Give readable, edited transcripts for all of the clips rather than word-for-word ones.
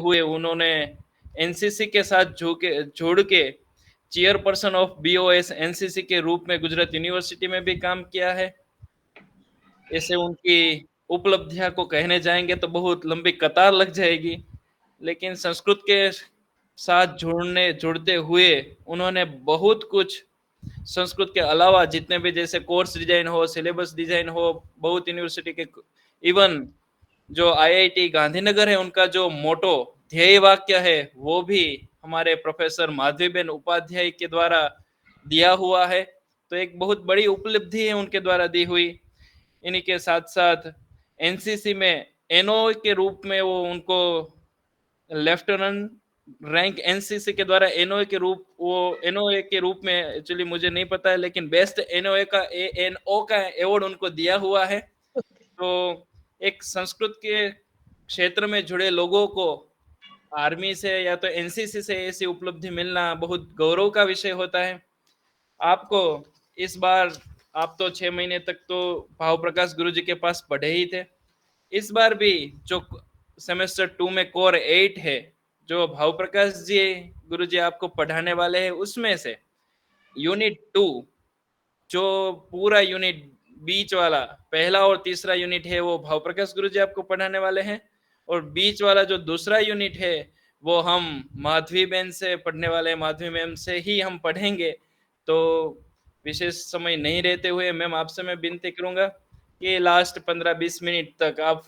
हुए उन्होंने एनसीसी के साथ जुड़ के चेयरपर्सन ऑफ बीओएस एनसीसी के रूप में गुजरात यूनिवर्सिटी में भी काम किया है। ऐसे उनकी उपलब्धियां को कहने जाएंगे तो बहुत लंबी कतार लग जाएगी, लेकिन संस्कृत के साथ जुड़ते हुए उन्होंने बहुत कुछ संस्कृत के अलावा जितने भी जैसे कोर्स डिजाइन हो, सिलेबस डिजाइन हो, बहुत यूनिवर्सिटी के, इवन जो आईआईटी गांधीनगर है उनका जो मोटो ध्येय वाक्य है वो भी हमारे प्रोफेसर माधवीबेन उपाध्याय के द्वारा दिया हुआ है। तो एक बहुत बड़ी उपलब्धि है उनके द्वारा दी हुई। इन्हीं के साथ साथ एनसीसी में एनओ के रूप में वो उनको लेफ्टिनेंट रैंक एनसीसी के द्वारा एनओए के रूप में, एक्चुअली मुझे नहीं पता है, लेकिन बेस्ट एनओ का अवार्ड उनको दिया हुआ है। तो एक संस्कृत के क्षेत्र में जुड़े लोगों को आर्मी से या तो एनसीसी से ऐसी उपलब्धि मिलना बहुत गौरव का विषय होता है। आपको इस बार, आप तो 6 महीने तक तो भाव प्रकाश गुरु जी के पास पढ़े ही थे, इस बार भी जो सेमेस्टर 2 में कोर 8 है जो भाव प्रकाश जी गुरु जी आपको पढ़ाने वाले हैं, उसमें से यूनिट 2 जो पूरा यूनिट बीच वाला पहला और तीसरा यूनिट है वो भाव प्रकाश गुरु जी आपको पढ़ाने वाले हैं, और बीच वाला जो दूसरा यूनिट है वो हम माधवी बहन से पढ़ने वाले, माधवी मैम से ही हम पढ़ेंगे। तो विशेष समय नहीं रहते हुए मैम आपसे मैं विनती करूंगा कि लास्ट 15-20 मिनट तक आप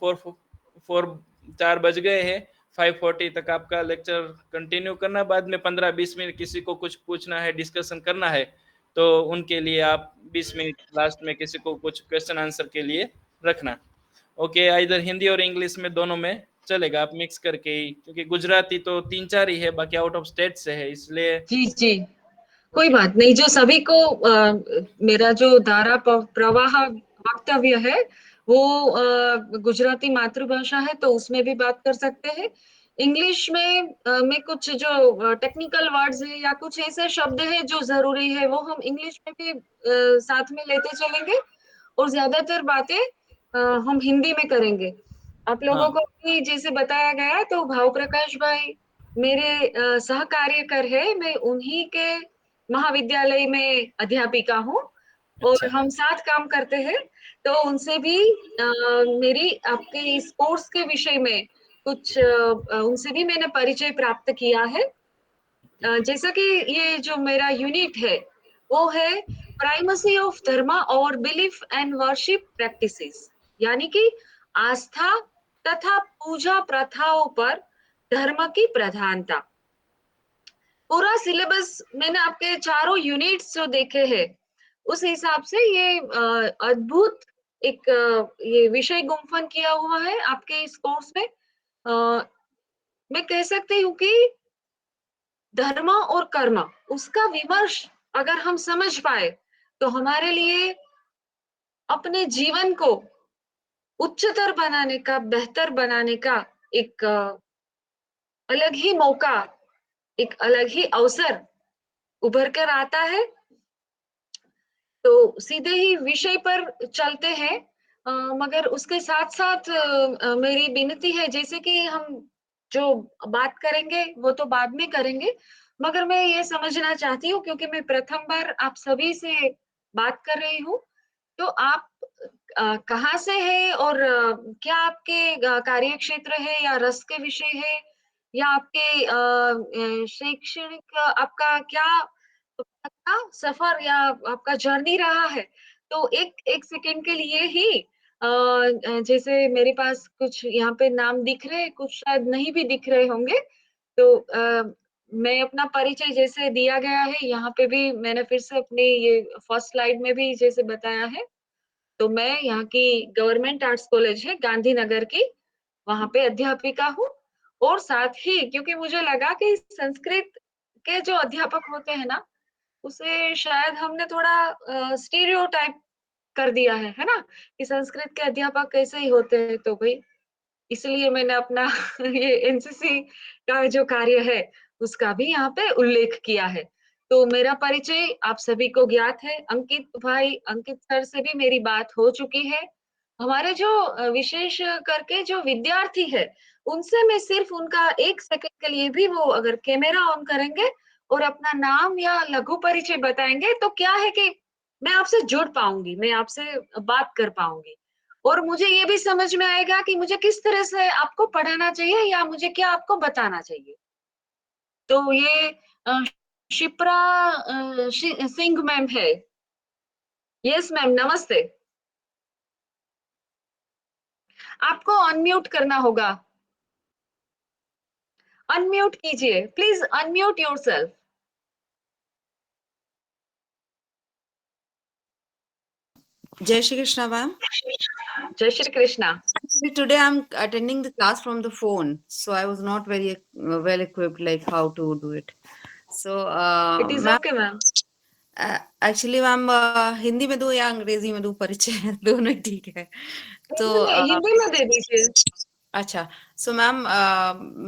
4 बज गए हैं, 5:40 तक आपका लेक्चर कंटिन्यू करना, बाद में 15-20 मिनट किसी को कुछ पूछना है, डिस्कशन करना है तो उनके लिए आप 20 मिनट लास्ट में किसी को कुछ क्वेश्चन आंसर के लिए रखना। ओके, इधर हिंदी और इंग्लिश में दोनों में चलेगा, आप मिक्स करके ही, क्योंकि गुजराती तो 3-4 ही है, बाकी आउट ऑफ स्टेट से है, इसलिए जी जी, कोई बात नहीं। जो सभी को मेरा जो धारा प्रवाह वक्तव्य है वो गुजराती मातृभाषा है तो उसमें भी बात कर सकते हैं। इंग्लिश में कुछ जो टेक्निकल वर्ड्स है या कुछ ऐसे शब्द है जो जरूरी है वो हम इंग्लिश में भी साथ में लेते चलेंगे, और ज्यादातर बातें हम हिंदी में करेंगे। आप लोगों हाँ को भी जैसे बताया गया, तो भाव प्रकाश भाई मेरे सहकार्यकर है, मैं उन्हीं के महाविद्यालय में अध्यापिका हूँ और अच्छा हम साथ काम करते हैं। तो उनसे भी मेरी आपके इस कोर्स के विषय में कुछ उनसे भी मैंने परिचय प्राप्त किया है। जैसा कि ये जो मेरा यूनिट है वो है प्राइमेसी ऑफ धर्म और बिलीफ एंड वर्शिप प्रैक्टिसेस, यानी कि आस्था तथा पूजा प्रथाओं पर धर्म की प्रधानता। पूरा सिलेबस मैंने आपके चारों यूनिट्स जो देखे हैं उस हिसाब से ये अद्भुत एक ये विषय गुम्फन किया हुआ है आपके इस कोर्स में। मैं कह सकती हूँ कि धर्म और कर्म उसका विमर्श अगर हम समझ पाए तो हमारे लिए अपने जीवन को उच्चतर बनाने का, बेहतर बनाने का एक अलग ही मौका, एक अलग ही अवसर उभर कर आता है। तो सीधे ही विषय पर चलते हैं, मगर उसके साथ साथ मेरी विनती है, जैसे कि हम जो बात करेंगे वो तो बाद में करेंगे, मगर मैं ये समझना चाहती हूँ क्योंकि मैं प्रथम बार आप सभी से बात कर रही हूँ, तो आप कहाँ से है और क्या आपके कार्य क्षेत्र है या रस के विषय है या आपके शैक्षणिक आपका क्या आपका सफर या आपका जर्नी रहा है। तो एक एक सेकंड के लिए ही जैसे मेरे पास कुछ यहाँ पे नाम दिख रहे, कुछ शायद नहीं भी दिख रहे होंगे, तो मैं अपना परिचय जैसे दिया गया है यहाँ पे भी मैंने फिर से अपनी ये फर्स्ट स्लाइड में भी जैसे बताया है। तो मैं यहाँ की गवर्नमेंट आर्ट्स कॉलेज है गांधीनगर की, वहां पे अध्यापिका हूँ। और साथ ही क्योंकि मुझे लगा कि संस्कृत के जो अध्यापक होते हैं ना उसे शायद हमने थोड़ा स्टीरियोटाइप कर दिया है ना, कि संस्कृत के अध्यापक कैसे ही होते हैं, तो भाई इसलिए मैंने अपना ये एनसीसी का जो कार्य है उसका भी यहाँ पे उल्लेख किया है। तो मेरा परिचय आप सभी को ज्ञात है, अंकित भाई, अंकित सर से भी मेरी बात हो चुकी है। हमारे जो विशेष करके जो विद्यार्थी है, उनसे मैं सिर्फ उनका 1 सेकंड के लिए भी वो अगर कैमरा ऑन करेंगे और अपना नाम या लघु परिचय बताएँगे, तो क्या है कि मैं आपसे जुड़ पाऊँगी, मैं आपसे बात कर पाऊँगी। और मुझे ये भी समझ में आएगा कि मुझे किस तरह से आपको पढ़ाना चाहिए या मुझे क्या आपको बताना चाहिए। तो ये अ, शिप्रा सिंह मैम है। यस मैम, नमस्ते। आपको अनम्यूट करना होगा। अनम्यूट कीजिए, please unmute yourself. Jai Shri Krishna, ma'am. जय Shri Krishna. Actually, today I'm attending the class from the phone, so I was not very well equipped, like how to do it. So, it is ma'am, okay ma'am. actually, ma'am, Hindi में दो या अंग्रेजी में दो परिचय दोनों ही ठीक है। तो हिंदी में दे दीजिए। अच्छा, सो मैम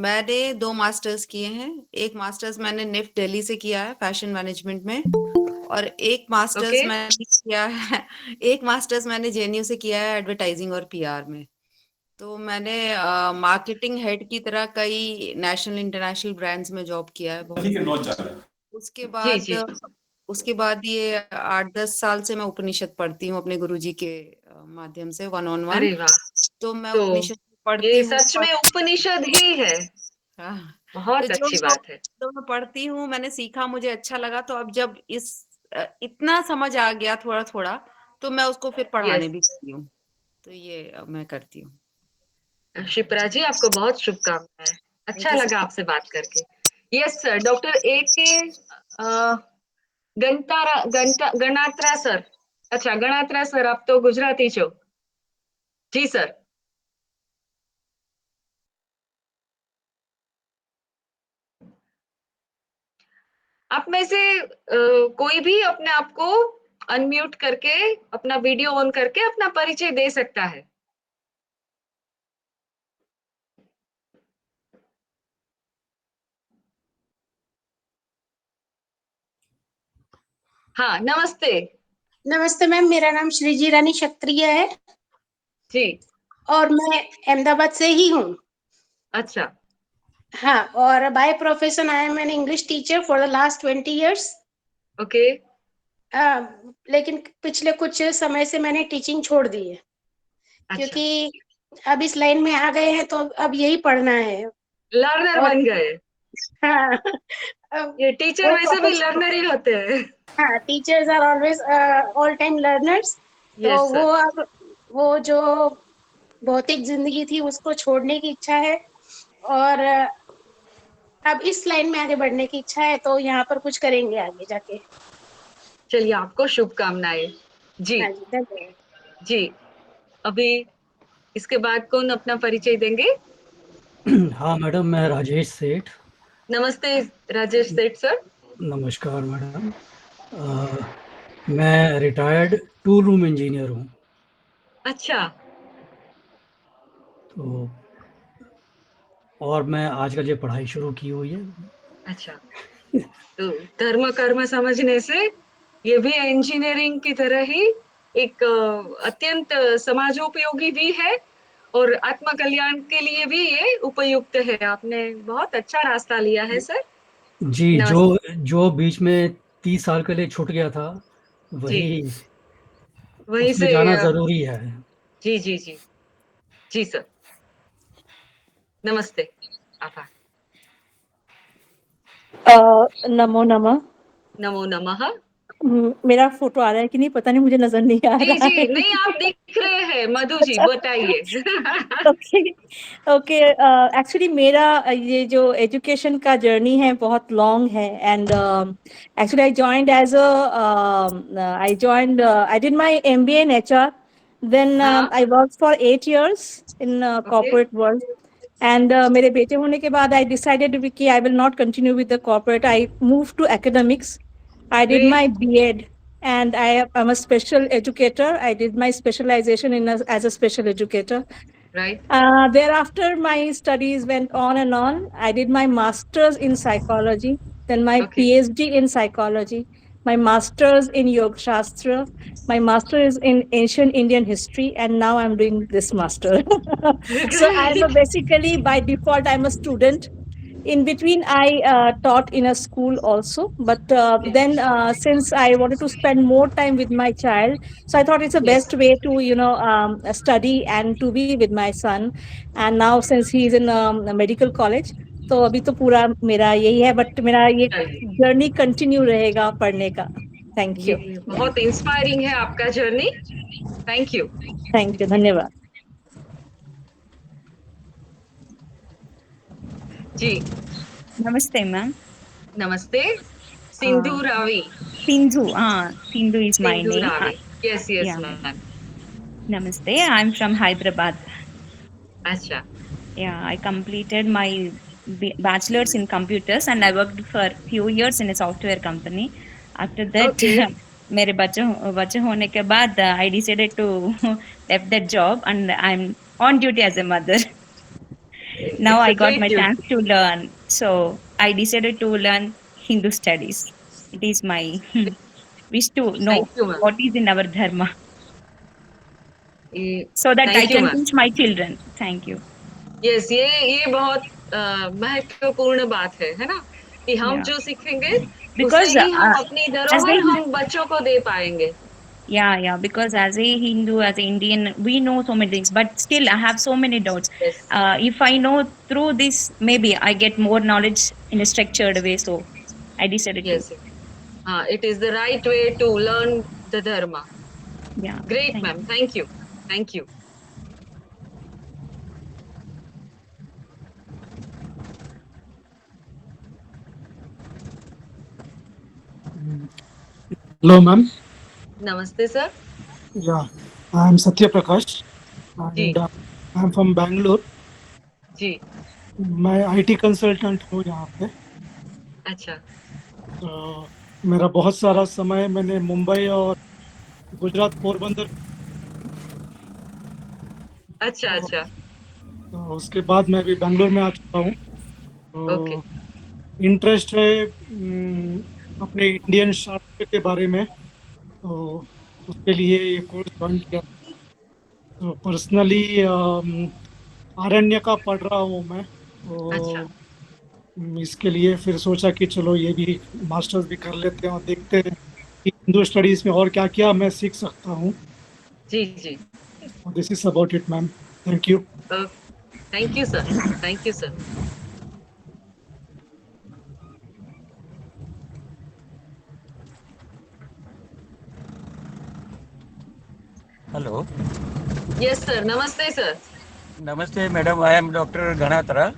मैंने 2 मास्टर्स किए हैं। एक मास्टर्स मैंने निफ्ट दिल्ली से किया है फैशन मैनेजमेंट में, और एक मास्टर्स ओके मैंने किया है एक मास्टर्स मैंने जेएनयू से किया है एडवर्टाइजिंग और पीआर में। तो मैंने मार्केटिंग हेड की तरह कई नेशनल इंटरनेशनल ब्रांड्स में जॉब किया है बहुत। उसके जी बाद जी उसके बाद ये 8-10 साल से मैं उपनिषद पढ़ती हूँ अपने गुरुजी के माध्यम से 1 on 1। अरे वाह, तो मैं तो उपनिषद पढ़ती ये हूँ सच और में उपनिषद ही है। हाँ, तो बहुत जो अच्छी बात है। जो मैं पढ़ती हूँ मैंने सीखा, मुझे अच्छा लगा। तो अब जब इतना समझ आ गया थोड़ा थोड़ा, तो मैं उसको फिर पढ़ाने यस, भी करती हूँ। तो ये अब मैं करती हूँ। शिप्रा जी आपको बहुत शुभकामनाएं। थैंक अच्छा यू लगा सर। आपसे बात करके। यस सर, डॉक्टर ए के गणात्रा सर। अच्छा गणात्रा सर, आप तो गुजराती छो। जी सर। आप में से कोई भी अपने आप को अनम्यूट करके अपना वीडियो ऑन करके अपना परिचय दे सकता है। हाँ नमस्ते। नमस्ते मैम, मेरा नाम श्रीजी रानी क्षत्रिय है जी। और मैं अहमदाबाद से ही हूँ। अच्छा। हाँ, और by profession I am an English teacher for the last 20 years। Okay. लेकिन पिछले कुछ समय से मैंने टीचिंग छोड़ दी है, अच्छा, क्योंकि अब इस लाइन में आ गए हैं तो अब यही पढ़ना है। लर्नर और बन गए। हाँ, अब ये टीचर वो वैसे भी प्रोफेशन, लर्नर ही होते हैं। हाँ, teachers are always all time learners. तो यस सर। वो जो भौतिक जिंदगी थी उसको छोड़ने की इच्छा है, और अब इस लाइन में आगे बढ़ने की इच्छा है, तो यहाँ पर कुछ करेंगे आगे जाके। चलिए आपको शुभकामनाएं। जी हाँ जी, धन्यवाद। जी। अभी इसके बाद कौन अपना परिचय देंगे? हाँ मैडम, मैं राजेश सेठ। नमस्ते राजेश सेठ सर। नमस्कार मैडम। मैं रिटायर्ड टूल रूम इंजीनियर हूँ। अच्छा। तो और मैं आजकल ये पढ़ाई शुरू की हुई है। अच्छा, तो धर्म कर्म समझने से ये भी इंजीनियरिंग की तरह ही एक अत्यंत समाजोपयोगी भी है और आत्म कल्याण के लिए भी ये उपयुक्त है। आपने बहुत अच्छा रास्ता लिया है सर। जी, जो नमस्ते। जो बीच में 30 साल के लिए छूट गया था, जी, वही वहीं उसमें से जाना ज़रूरी है। जी जी जी। जी सर। नमस्ते। आभार। नमो नमः। नमो नमः। मेरा फोटो आ रहा है कि नहीं पता नहीं, मुझे नजर नहीं आ जी रहा जी, है। नहीं आप दिख रहे हैं मधु जी, अच्छा, बताइए। Okay okay. एक्चुअली मेरा ये जो एजुकेशन का जर्नी है बहुत लॉन्ग है, and actually I joined as I did my MBA in HR, then हाँ। I work for 8 years in okay. Corporate world, and मेरे बेटे होने के बाद आई डिसाइडेड कि I will not continue with the corporate, I move to academics. I did my great. B.Ed, and I'm a special educator. I did my specialization as a special educator. Right. Thereafter, my studies went on and on. I did my master's in psychology, then my okay. PhD in psychology. my master's in Yoga Shastra, my master is in ancient Indian history, and now I'm doing this master. So I'm Great. basically by default I'm a student. In between, I taught in a school also, but then Yes. since I wanted to spend more time with my child, so I thought it's the Yes. best way to study and to be with my son. And now since he's in a medical college, तो अभी तो पूरा मेरा यही है, but मेरा ये चलिए, जर्नी कंटिन्यू रहेगा पढ़ने का. Thank you. ये बहुत इंस्पायरिंग है आपका journey. Thank you. Thank you. धन्यवाद. जी, Namaste, ma'am. नमस्ते. Sindhu Ravi. Sindhu is my Sindhu name. Ravi. Yes, yes, Yeah. ma'am. Namaste. I'm from Hyderabad. अच्छा. Yeah, I completed my bachelor's in computers and I worked for few years in a software company. After that, Okay. मेरे बच्चे होने के बाद I decided to left that job and I'm on duty as a mother. Now It's I a got great my chance duty. to learn. So I decided to learn Hindu studies. It is my wish to know Thank you, ma'am. what is in our dharma ये- so that I Thank you, can ma'am. teach my children. Thank you. Yes, ये बहुत महत्वपूर्ण बात है ना, कि हम Yeah. जो सीखेंगे उससे Because ही हम अपनी as धरोहर a हम बच्चों को दे पाएंगे. yeah, because as a Hindu, as an Indian, we know so many things, but still I have so many doubts. Yes. If I know through this, maybe I get more knowledge in a structured way. So I decided to. Yes. It is the right way to learn the dharma. Yeah. Great, Thank ma'am. Thank you. Thank you. Hello, ma'am. Namaste, sir. Yeah, I'm Satya Prakash, ji, and I'm from Bangalore. जी. मैं IT consultant हूँ यहाँ पे. अच्छा. मेरा बहुत सारा समय मैंने मुंबई और गुजरात पोरबंदर, अच्छा, अच्छा. तो उसके बाद मैं अभी बैंगलोर में आ चुका हूँ. ओके. तो इंटरेस्ट है अपने इंडियन शास्त्र के बारे में, तो उसके लिए ये कोर्स ज्वाइन किया. तो पर्सनली आरण्य का पढ़ रहा हूँ मैं, अच्छा. तो इसके लिए फिर सोचा कि चलो ये भी मास्टर्स भी कर लेते हैं और देखते हैं कि हिंदू स्टडीज में और क्या क्या मैं सीख सकता हूँ. जी, जी. This is about it, ma'am. Thank you. Thank you, sir. Thank you, sir. Hello. Yes, sir. Namaste, sir. Namaste, madam. I am Dr. Ganatra.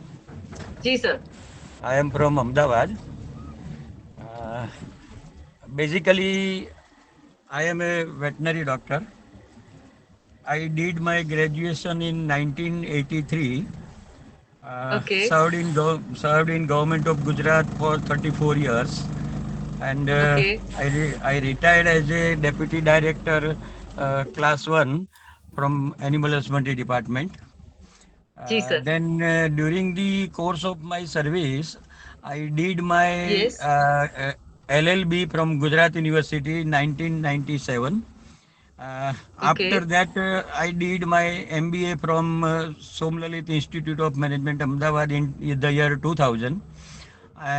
जी, sir. I am from Ahmedabad. Basically, I am a veterinary doctor. I did my graduation in 1983. Okay. Served in government of Gujarat for 34 years, and Okay. I retired as a deputy director, class 1 from animal husbandry department. जी, sir. Then during the course of my service, I did my Yes. LLB from Gujarat University in 1997. After Okay. that, I did my MBA from Somlalit Institute of Management, Ahmedabad in the year 2000.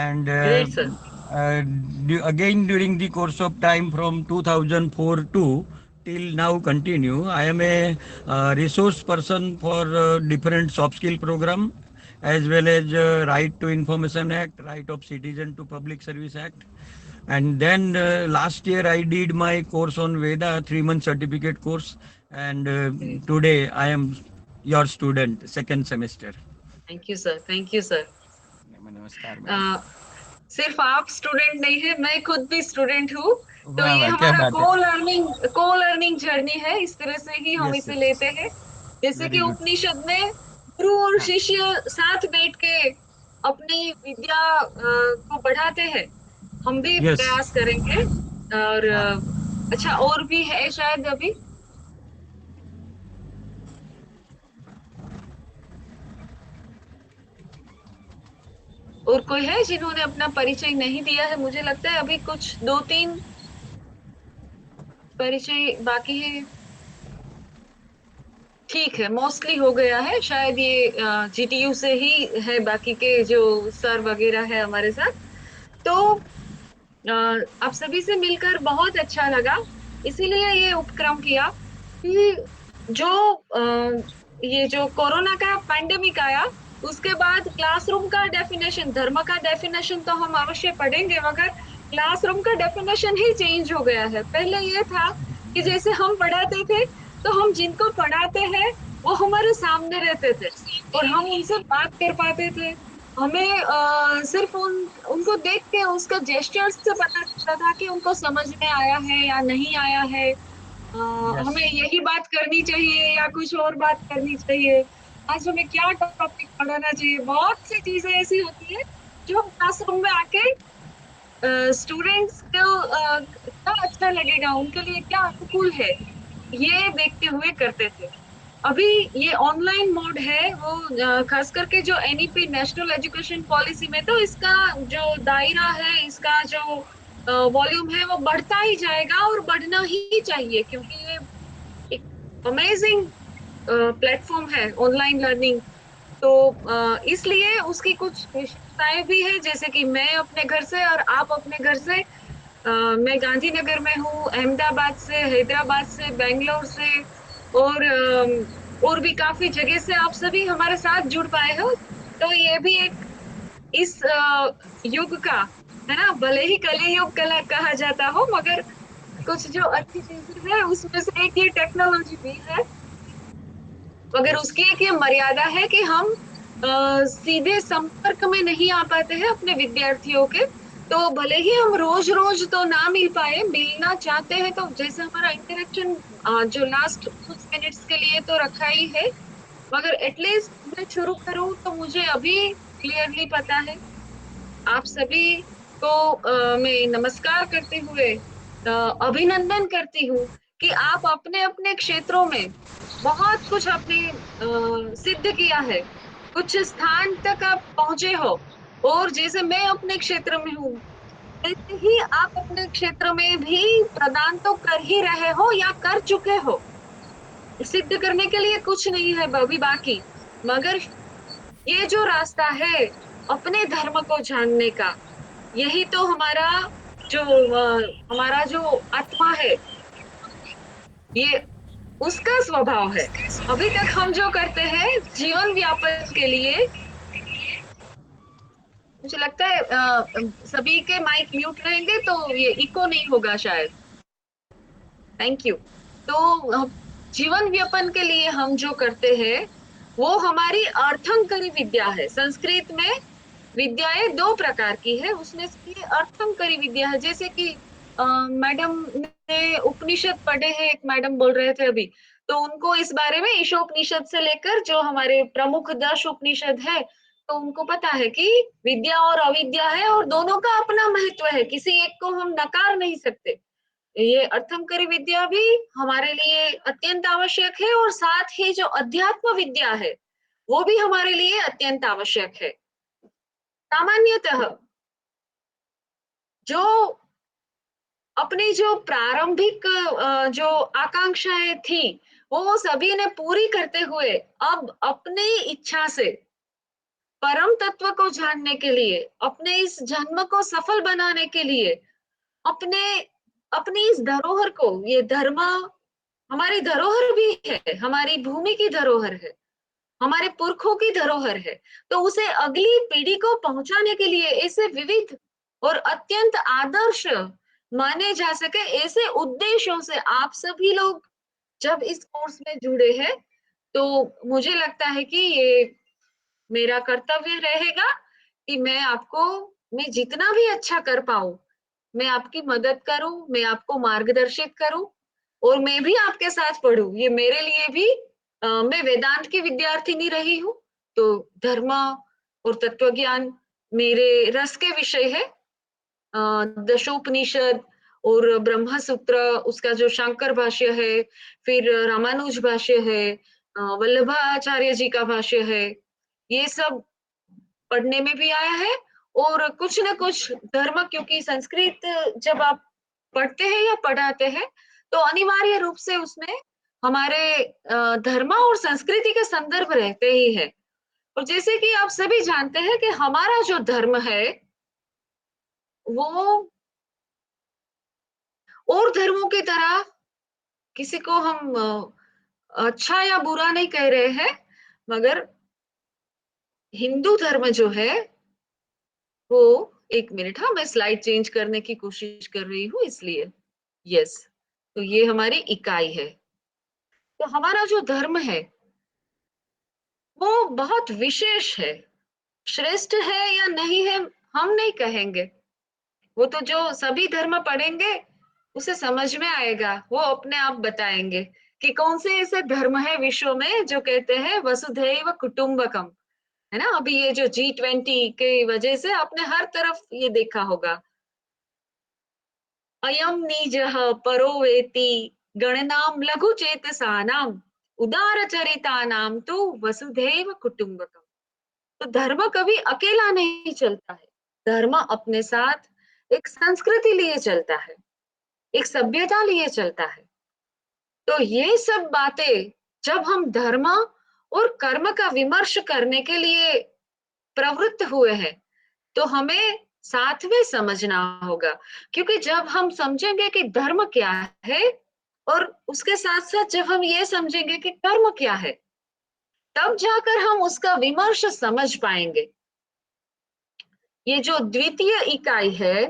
And Great, sir. again during the course of time from 2004 to till now continue. I am a resource person for different soft skill program, as well as Right to Information Act, Right of Citizen to Public Service Act. And then last year I did my course on Veda, 3-month certificate course. And today I am your student, second semester. Thank you, sir. Thank you, sir. नमस्कार ma'am. सिर्फ आप student नहीं है, मैं खुद भी student हूँ. तो वाह ये वाह, क्या हमारा बात है. को लर्निंग जर्नी है. इस तरह से ही हम Yes, इसे sir. लेते हैं. जैसे कि Very good. उपनिषद में गुरु और हाँ. शिष्य साथ बैठ के अपनी विद्या को बढ़ाते हैं. हम भी Yes. प्रयास करेंगे. और हाँ. अच्छा, और भी है शायद अभी. और कोई है जिन्होंने अपना परिचय नहीं दिया है? मुझे लगता है अभी कुछ 2-3 परिचय बाकी है? ठीक है, मोस्टली हो गया है, शायद ये जीटीयू से ही है, बाकी के जो सर वगैरह है हमारे साथ। तो आप सभी से मिलकर बहुत अच्छा लगा, इसीलिए ये उपक्रम किया कि जो ये जो कोरोना का पैंडेमिक आया, उसके बाद क्लासरूम का डेफिनेशन, धर्म का डेफिनेशन तो हम अवश्य पढ़ेंगे, मगर क्लासरूम का डेफिनेशन ही चेंज हो गया है। पहले ये था कि जैसे हम पढ़ाते थे, तो हम जिनको पढ़ाते हैं वो हमारे सामने रहते थे और हम उनसे बात कर पाते थे। हमें सिर्फ उनको देख के उसका जेस्चर्स से पता चलता था कि उनको समझ में आया है या नहीं आया है। हमें Yes. यही बात करनी चाहिए या कुछ और बात करनी चाहिए, आज हमें क्या टॉपिक पढ़ाना चाहिए। बहुत सी चीजें ऐसी होती है जो क्लासरूम में आके स्टूडेंट्स को क्या अच्छा लगेगा, उनके लिए क्या अनुकूल है, ये देखते हुए करते थे। अभी ये ऑनलाइन मोड है, वो खास करके जो एनईपी नेशनल एजुकेशन पॉलिसी में, तो इसका जो दायरा है, इसका जो वॉल्यूम है, वो बढ़ता ही जाएगा और बढ़ना ही चाहिए, क्योंकि ये एक अमेजिंग प्लेटफॉर्म है ऑनलाइन लर्निंग। तो इसलिए उसकी कुछ विशेषताएं भी है, जैसे कि मैं अपने घर से और आप अपने घर से, मैं गांधीनगर में हूँ, अहमदाबाद से, हैदराबाद से, बेंगलोर से, और और भी काफी जगह से आप सभी हमारे साथ जुड़ पाए हो। तो ये भी एक इस युग का है ना, भले ही कली युग कला कहा जाता हो, मगर कुछ जो अच्छी चीजें हैं उसमें से एक ये टेक्नोलॉजी भी है। मगर उसकी Yes. एक ये मर्यादा है कि हम सीधे संपर्क में नहीं आ पाते हैं अपने विद्यार्थियों के। तो भले ही हम रोज रोज तो ना मिल पाए, मिलना चाहते हैं तो जैसे हमारा इंटरेक्शन जो लास्ट कुछ मिनट्स के लिए तो रखा ही है, मगर एटलीस्ट मैं शुरू करूं तो मुझे अभी क्लियरली पता है। आप सभी को मैं नमस्कार करते हुए अभिनंदन करती हूँ कि आप अपने अपने क्षेत्रों में बहुत कुछ आपने सिद्ध किया है, कुछ स्थान तक आप पहुंचे हो। और जैसे मैं अपने क्षेत्र में हूँ, वैसे ही आप अपने क्षेत्र में भी प्रदान तो कर ही रहे हो या कर चुके हो। सिद्ध करने के लिए कुछ नहीं है अभी बाकी, मगर ये जो रास्ता है अपने धर्म को जानने का, यही तो हमारा जो हमारा जो आत्मा है, ये उसका स्वभाव है। अभी तक हम जो करते हैं जीवन व्यापन के लिए, मुझे लगता है सभी के माइक म्यूट रहेंगे तो ये इको नहीं होगा शायद। Thank you. तो जीवन व्यापन के लिए हम जो करते हैं वो हमारी अर्थंकरी विद्या है। संस्कृत में विद्याएं दो प्रकार की है, उसमें से ये अर्थंकरी विद्या है। जैसे कि मैडम ने उपनिषद पढ़े हैं, एक मैडम बोल रहे थे अभी, तो उनको इस बारे में ईशोपनिषद से लेकर जो हमारे प्रमुख 10 उपनिषद है, तो उनको पता है कि विद्या और अविद्या है और दोनों का अपना महत्व है, किसी एक को हम नकार नहीं सकते। ये अर्थंकरी विद्या भी हमारे लिए अत्यंत आवश्यक है, और साथ ही जो अध्यात्म विद्या है वो भी हमारे लिए अत्यंत आवश्यक है। सामान्यतः जो अपनी जो प्रारंभिक जो आकांक्षाएं थी वो सभी ने पूरी करते हुए अब अपनी इच्छा से परम तत्व को जानने के लिए, अपने इस जन्म को सफल बनाने के लिए, अपने अपनी इस धरोहर को, ये धर्म हमारी धरोहर भी है, हमारी भूमि की धरोहर है, हमारे पुरखों की धरोहर है, तो उसे अगली पीढ़ी को पहुंचाने के लिए ऐसे विविध और अत्यंत आदर्श माने जा सके ऐसे उद्देश्यों से आप सभी लोग जब इस कोर्स में जुड़े हैं, तो मुझे लगता है कि ये मेरा कर्तव्य रहेगा कि मैं जितना भी अच्छा कर पाऊं, मैं आपकी मदद करूं, मैं आपको मार्गदर्शित करूं, और मैं भी आपके साथ पढूं। ये मेरे लिए भी मैं वेदांत की विद्यार्थिनी रही हूँ, तो धर्म और तत्व ज्ञान मेरे रस के विषय है। दशोपनिषद और ब्रह्म सूत्र, उसका जो शंकर भाष्य है, फिर रामानुज भाष्य है, वल्लभाचार्य जी का भाष्य है, ये सब पढ़ने में भी आया है। और कुछ न कुछ धर्म, क्योंकि संस्कृत जब आप पढ़ते हैं या पढ़ाते हैं तो अनिवार्य रूप से उसमें हमारे धर्म और संस्कृति के संदर्भ रहते ही है। और जैसे कि आप सभी जानते हैं कि हमारा जो धर्म है वो और धर्मों की तरह किसी को हम अच्छा या बुरा नहीं कह रहे हैं, मगर हिंदू धर्म जो है वो, एक मिनट, हाँ मैं स्लाइड चेंज करने की कोशिश कर रही हूँ इसलिए। यस, तो ये हमारी इकाई है। तो हमारा जो धर्म है वो बहुत विशेष है। श्रेष्ठ है या नहीं है हम नहीं कहेंगे, वो तो जो सभी धर्म पढ़ेंगे उसे समझ में आएगा, वो अपने आप बताएंगे कि कौन से ऐसे धर्म है विश्व में जो कहते हैं वसुधैव कुटुंबकम, है ना। अभी ये जो G20 के वजह से आपने हर तरफ ये देखा होगा, अयम निजः परो वेति गणनाम लघु चेतसानाम उदार चरितानाम तो वसुधैव कुटुंबकम। तो धर्म कभी अकेला नहीं चलता है, धर्म अपने साथ एक संस्कृति लिए चलता है, एक सभ्यता लिए चलता है। तो ये सब बातें जब हम धर्म और कर्म का विमर्श करने के लिए प्रवृत्त हुए हैं तो हमें साथ में समझना होगा, क्योंकि जब हम समझेंगे कि धर्म क्या है और उसके साथ साथ जब हम ये समझेंगे कि कर्म क्या है, तब जाकर हम उसका विमर्श समझ पाएंगे। ये जो द्वितीय इकाई है,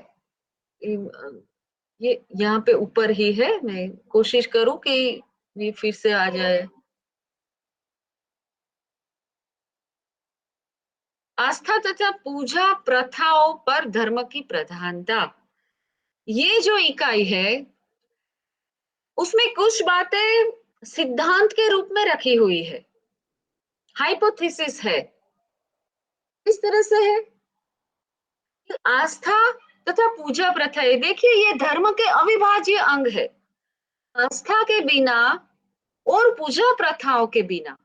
ये यहाँ पे ऊपर ही है, मैं कोशिश करूं कि ये फिर से आ जाए। आस्था तथा पूजा प्रथाओं पर धर्म की प्रधानता, ये जो इकाई है उसमें कुछ बातें सिद्धांत के रूप में रखी हुई है, हाइपोथेसिस है। इस तरह से है कि आस्था तथा पूजा प्रथा, देखिए ये धर्म के अविभाज्य अंग है। आस्था के बिना और पूजा प्रथाओं के बिना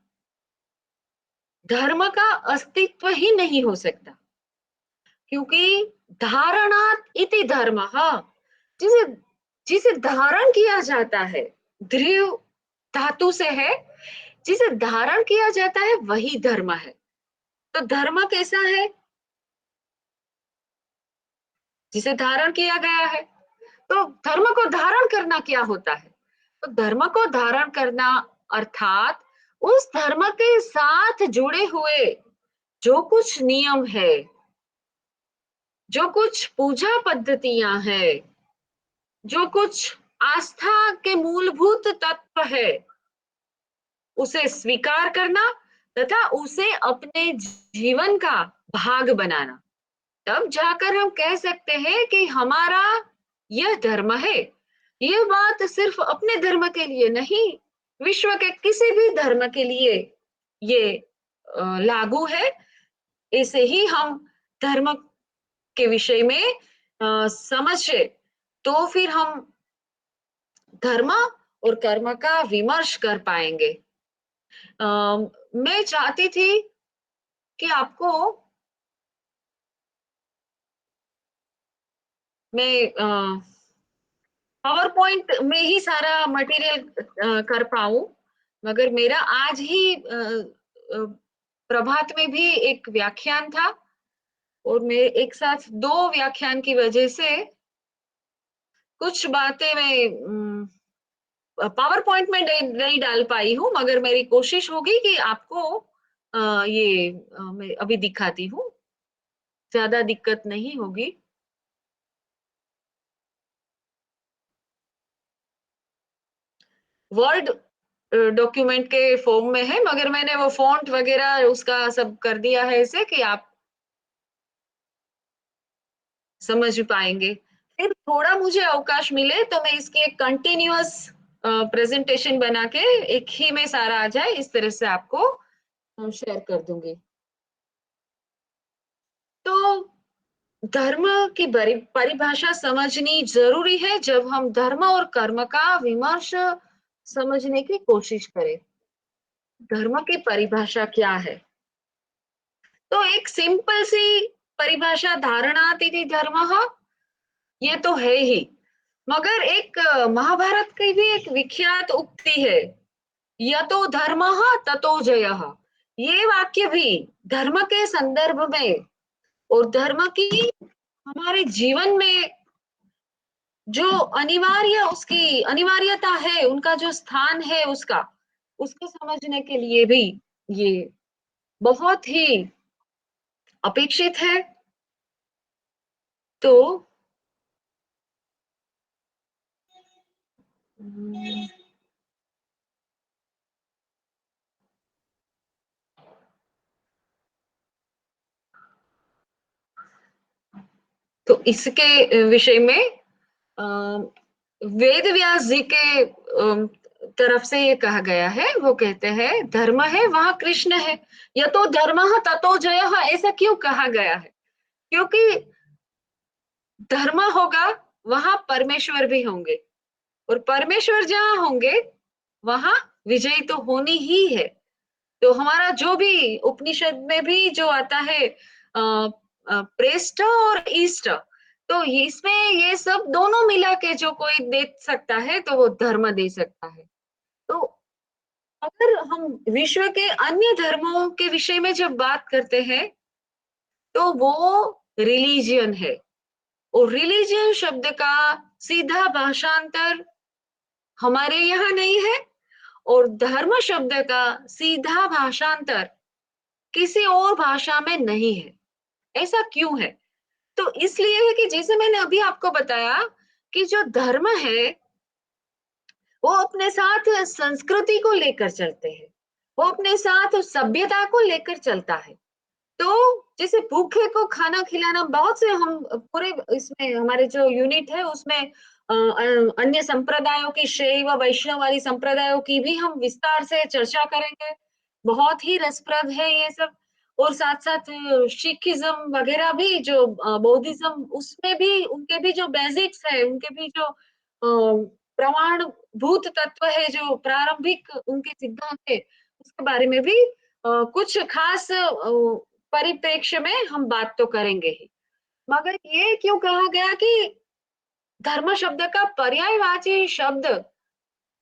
धर्म का अस्तित्व ही नहीं हो सकता, क्योंकि धारणात् इति धर्मः, जिसे जिसे धारण किया जाता है, दृढ़ धातु से है, जिसे धारण किया जाता है वही धर्म है। तो धर्म कैसा है? जिसे धारण किया गया है। तो धर्म को धारण करना क्या होता है? तो धर्म को धारण करना अर्थात उस धर्म के साथ जुड़े हुए जो कुछ नियम है, जो कुछ पूजा पद्धतियां है, जो कुछ आस्था के मूलभूत तत्व है, उसे स्वीकार करना तथा उसे अपने जीवन का भाग बनाना। तब जाकर हम कह सकते हैं कि हमारा यह धर्म है। यह बात सिर्फ अपने धर्म के लिए नहीं, विश्व के किसी भी धर्म के लिए ये लागू है। ऐसे ही हम धर्म के विषय में समझे तो फिर हम धर्म और कर्म का विमर्श कर पाएंगे। मैं चाहती थी कि आपको मैं पावर पॉइंट में ही सारा मटेरियल कर पाऊं, मगर मेरा आज ही प्रभात में भी एक व्याख्यान था और मैं एक साथ 2 व्याख्यान की वजह से कुछ बातें मैं पावर पॉइंट में नहीं डाल पाई हूँ, मगर मेरी कोशिश होगी कि आपको मैं अभी दिखाती हूँ, ज्यादा दिक्कत नहीं होगी। वर्ड डॉक्यूमेंट के फॉर्म में है, मगर मैंने वो फॉन्ट वगैरह उसका सब कर दिया है ऐसे कि आप समझ पाएंगे। फिर थोड़ा मुझे अवकाश मिले तो मैं इसकी एक कंटिन्यूअस प्रेजेंटेशन बना के एक ही में सारा आ जाए, इस तरह से आपको शेयर कर दूंगी। तो धर्म की परिभाषा समझनी जरूरी है जब हम धर्म और कर्म का विमर्श समझने की कोशिश करें। धर्म की परिभाषा क्या है? तो एक सिंपल सी परिभाषा, धारणातीति धर्मः, ये तो है ही। मगर एक महाभारत की भी एक विख्यात उक्ति है, यतो धर्मः ततो जयः। ये वाक्य भी धर्म के संदर्भ में और धर्म की हमारे जीवन में जो अनिवार्य उसकी अनिवार्यता है, उनका जो स्थान है उसको समझने के लिए भी ये बहुत ही अपेक्षित है। तो तो इसके विषय में अ, वेद व्यास जी के तरफ से ये कहा गया है। वो कहते हैं धर्म है वहां कृष्ण है, यतो धर्मः ततो जयः। ऐसा क्यों कहा गया है? क्योंकि धर्म होगा वहां परमेश्वर भी होंगे, और परमेश्वर जहां होंगे वहां विजय तो होनी ही है। तो हमारा जो भी उपनिषद में भी जो आता है प्रेस्ट और ईस्ट, तो इसमें ये सब दोनों मिला के जो कोई दे सकता है तो वो धर्म दे सकता है। तो अगर हम विश्व के अन्य धर्मों के विषय में जब बात करते हैं तो वो रिलीजियन है, और रिलीजियन शब्द का सीधा भाषांतर हमारे यहाँ नहीं है, और धर्म शब्द का सीधा भाषांतर किसी और भाषा में नहीं है। ऐसा क्यों है? तो इसलिए है कि जैसे मैंने अभी आपको बताया कि जो धर्म है वो अपने साथ संस्कृति को लेकर चलते हैं, वो अपने साथ सभ्यता को लेकर चलता है। तो जैसे भूखे को खाना खिलाना, बहुत से हम पूरे इसमें हमारे जो यूनिट है उसमें अन्य संप्रदायों की, शैव वैष्णव वाली संप्रदायों की भी हम विस्तार से चर्चा करेंगे। बहुत ही रसप्रद है ये सब। और साथ साथ सिखिज्म वगैरह भी जो बौद्धिज्म, उसमें भी उनके भी जो बेसिक्स है, उनके भी जो प्रमाण भूत तत्व है, जो प्रारंभिक उनके सिद्धांत है, उसके बारे में भी कुछ खास परिप्रेक्ष्य में हम बात तो करेंगे ही। मगर ये क्यों कहा गया कि धर्म शब्द का पर्यायवाची शब्द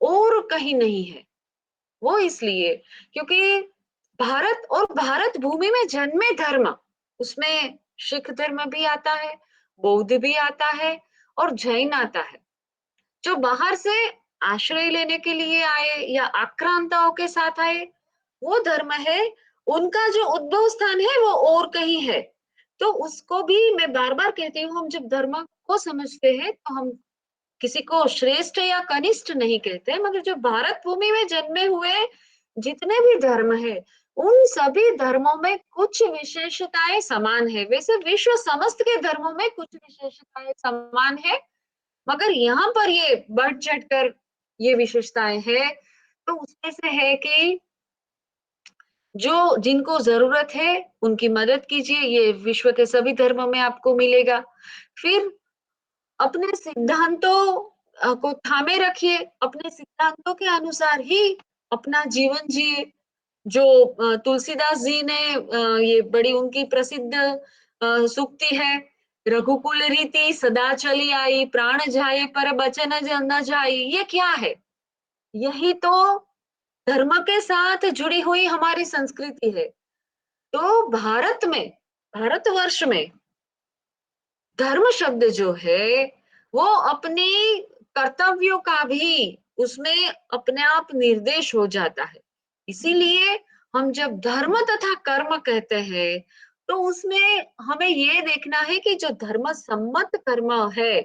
और कहीं नहीं है? वो इसलिए क्योंकि भारत और भारत भूमि में जन्मे धर्म, उसमें सिख धर्म भी आता है, बौद्ध भी आता है और जैन आता है। जो बाहर से आश्रय लेने के लिए आए या आक्रांताओं के साथ आए, वो धर्म है, उनका जो उद्भव स्थान है वो और कहीं है। तो उसको भी मैं बार बार कहती हूँ, हम जब धर्म को समझते हैं तो हम किसी को श्रेष्ठ या कनिष्ठ नहीं कहते, मगर जो भारत भूमि में जन्मे हुए जितने भी धर्म है, उन सभी धर्मों में कुछ विशेषताएं समान है। वैसे विश्व समस्त के धर्मों में कुछ विशेषताएं समान है, मगर यहाँ पर ये बढ़ चढ़ कर ये विशेषताएं है। तो उसमें से है कि जो जिनको जरूरत है उनकी मदद कीजिए, ये विश्व के सभी धर्मों में आपको मिलेगा। फिर अपने सिद्धांतों को थामे रखिए, अपने सिद्धांतों के अनुसार ही अपना जीवन जिए। जो तुलसीदास जी ने ये बड़ी उनकी प्रसिद्ध सूक्ति है, रघुकुल रीति सदा चली आई, प्राण जाए पर बचन न जाई। ये क्या है? यही तो धर्म के साथ जुड़ी हुई हमारी संस्कृति है। तो भारत में, भारतवर्ष में धर्म शब्द जो है वो अपनी कर्तव्यों का भी उसमें अपने आप निर्देश हो जाता है। इसीलिए हम जब धर्म तथा कर्म कहते हैं तो उसमें हमें ये देखना है कि जो धर्म सम्मत कर्म है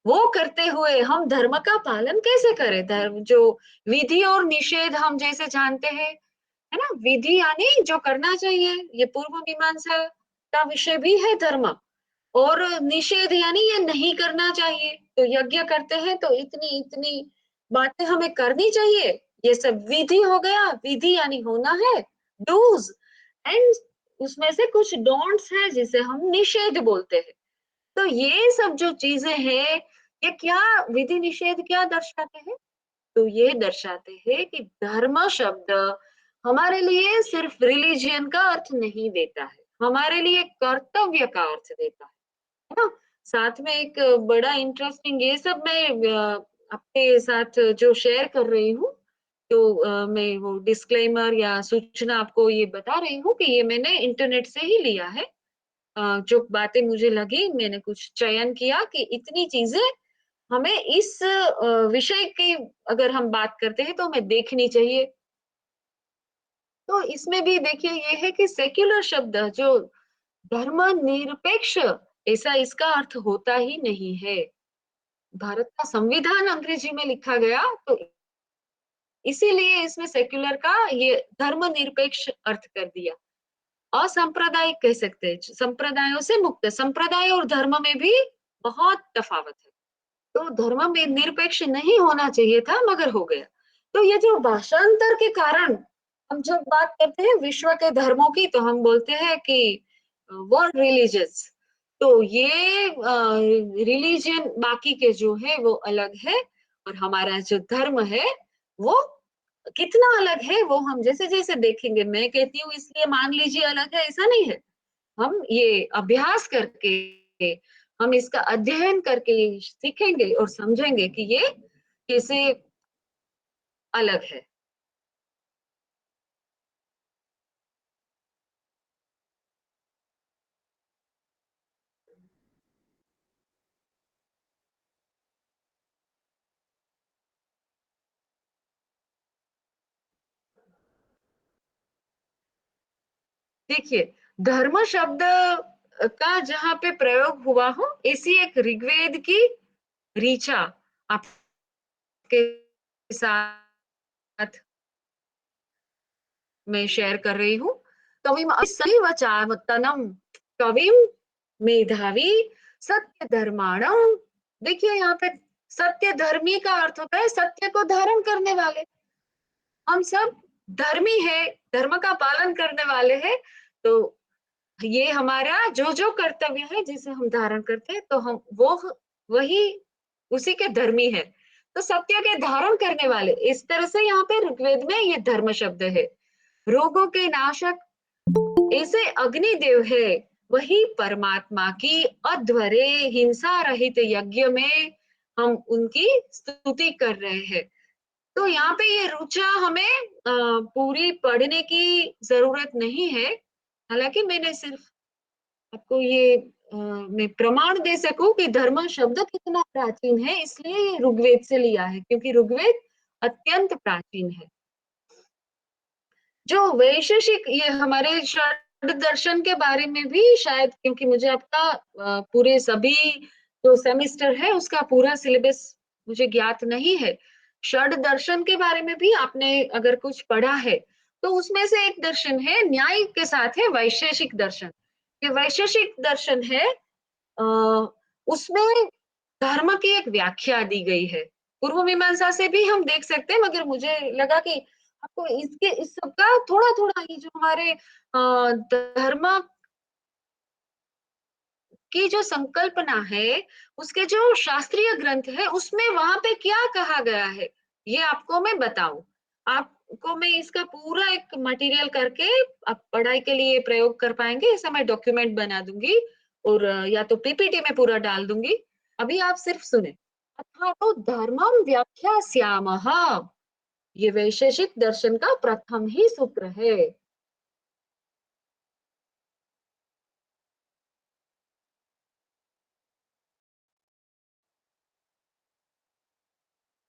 वो करते हुए हम धर्म का पालन कैसे करें। धर्म जो विधि और निषेध हम जैसे जानते हैं, है ना, विधि यानी जो करना चाहिए, ये पूर्व मीमांसा का विषय भी है धर्म। और निषेध यानी ये नहीं करना चाहिए। तो यज्ञ करते हैं तो इतनी इतनी बातें हमें करनी चाहिए, ये सब विधि हो गया। विधि यानी होना है, डूज, एंड उसमें से कुछ डोंट्स है जिसे हम निषेध बोलते हैं। तो ये सब जो चीजें हैं, ये क्या विधि निषेध क्या दर्शाते हैं? तो ये दर्शाते हैं कि धर्म शब्द हमारे लिए सिर्फ रिलीजियन का अर्थ नहीं देता है, हमारे लिए कर्तव्य का अर्थ देता है ना। साथ में एक बड़ा इंटरेस्टिंग, ये सब मैं आपके साथ जो शेयर कर रही हूँ, तो मैं वो डिस्क्लेमर या सूचना आपको ये बता रही हूँ कि ये मैंने इंटरनेट से ही लिया है। जो बातें मुझे लगी, मैंने कुछ चयन किया कि इतनी चीजें हमें इस विषय की अगर हम बात करते हैं तो हमें देखनी चाहिए। तो इसमें भी देखिए ये है कि सेक्युलर शब्द जो धर्मनिरपेक्ष, ऐसा इसका अर्थ होता ही नहीं है। भारत का संविधान अंग्रेजी में लिखा गया, तो इसीलिए इसमें सेक्युलर का ये धर्मनिरपेक्ष अर्थ कर दिया। असांप्रदायिक कह सकते हैं, संप्रदायों से मुक्त। संप्रदाय और धर्म में भी बहुत तफावत है। तो धर्म में निरपेक्ष नहीं होना चाहिए था, मगर हो गया। तो ये जो भाषांतर के कारण हम जब बात करते हैं विश्व के धर्मों की, तो हम बोलते हैं कि वर्ल्ड रिलीजियस। तो ये रिलीजन बाकी के जो है वो अलग है, और हमारा जो धर्म है वो कितना अलग है वो हम जैसे जैसे देखेंगे। मैं कहती हूँ इसलिए मान लीजिए अलग है, ऐसा नहीं है। हम ये अभ्यास करके, हम इसका अध्ययन करके सीखेंगे और समझेंगे कि ये कैसे अलग है। देखिए, धर्म शब्द का जहाँ पे प्रयोग हुआ हो, इसी एक ऋग्वेद की ऋचा आपके साथ मैं शेयर कर रही हूँ। कविम सही वचावतनम, कविम मेधावी सत्य धर्माणम। देखिए यहाँ पे सत्य धर्मी का अर्थ होता है सत्य को धारण करने वाले। हम सब धर्मी है, धर्म का पालन करने वाले हैं। तो ये हमारा जो जो कर्तव्य है जिसे हम धारण करते हैं, तो हम वो वही उसी के धर्मी है। तो सत्य के धारण करने वाले, इस तरह से यहाँ पे ऋग्वेद में ये धर्म शब्द है। रोगों के नाशक ऐसे अग्निदेव है, वही परमात्मा की अध्वरे हिंसा रहित यज्ञ में हम उनकी स्तुति कर रहे हैं। तो यहाँ पे ये रुचा हमें पूरी पढ़ने की जरूरत नहीं है। हालांकि मैंने सिर्फ आपको ये मैं प्रमाण दे सकूं कि धर्म शब्द कितना प्राचीन है, इसलिए ये ऋग्वेद से लिया है, क्योंकि ऋग्वेद अत्यंत प्राचीन है। जो वैशेषिक, ये हमारे षड दर्शन के बारे में भी शायद, क्योंकि मुझे आपका पूरे सभी जो सेमेस्टर है उसका पूरा सिलेबस मुझे ज्ञात नहीं है। षड दर्शन के बारे में भी आपने अगर कुछ पढ़ा है, तो उसमें से एक दर्शन है, न्याय के साथ है वैशेषिक दर्शन। ये वैशेषिक दर्शन है, उसमें धर्म की एक व्याख्या दी गई है। पूर्व मीमांसा से भी हम देख सकते हैं, मगर मुझे लगा कि आपको इसके इस सब का थोड़ा थोड़ा ये जो हमारे धर्म की जो संकल्पना है, उसके जो शास्त्रीय ग्रंथ है, उसमें वहां पे क्या कहा गया है, ये आपको मैं बताऊं। आपको मैं इसका पूरा एक मटेरियल करके आप पढ़ाई के लिए प्रयोग कर पाएंगे, ऐसा मैं डॉक्यूमेंट बना दूंगी और या तो पीपीटी में पूरा डाल दूंगी। अभी आप सिर्फ सुने। अथा तो धर्मम व्याख्यास्यामः, ये वैशेषिक दर्शन का प्रथम ही सूत्र है।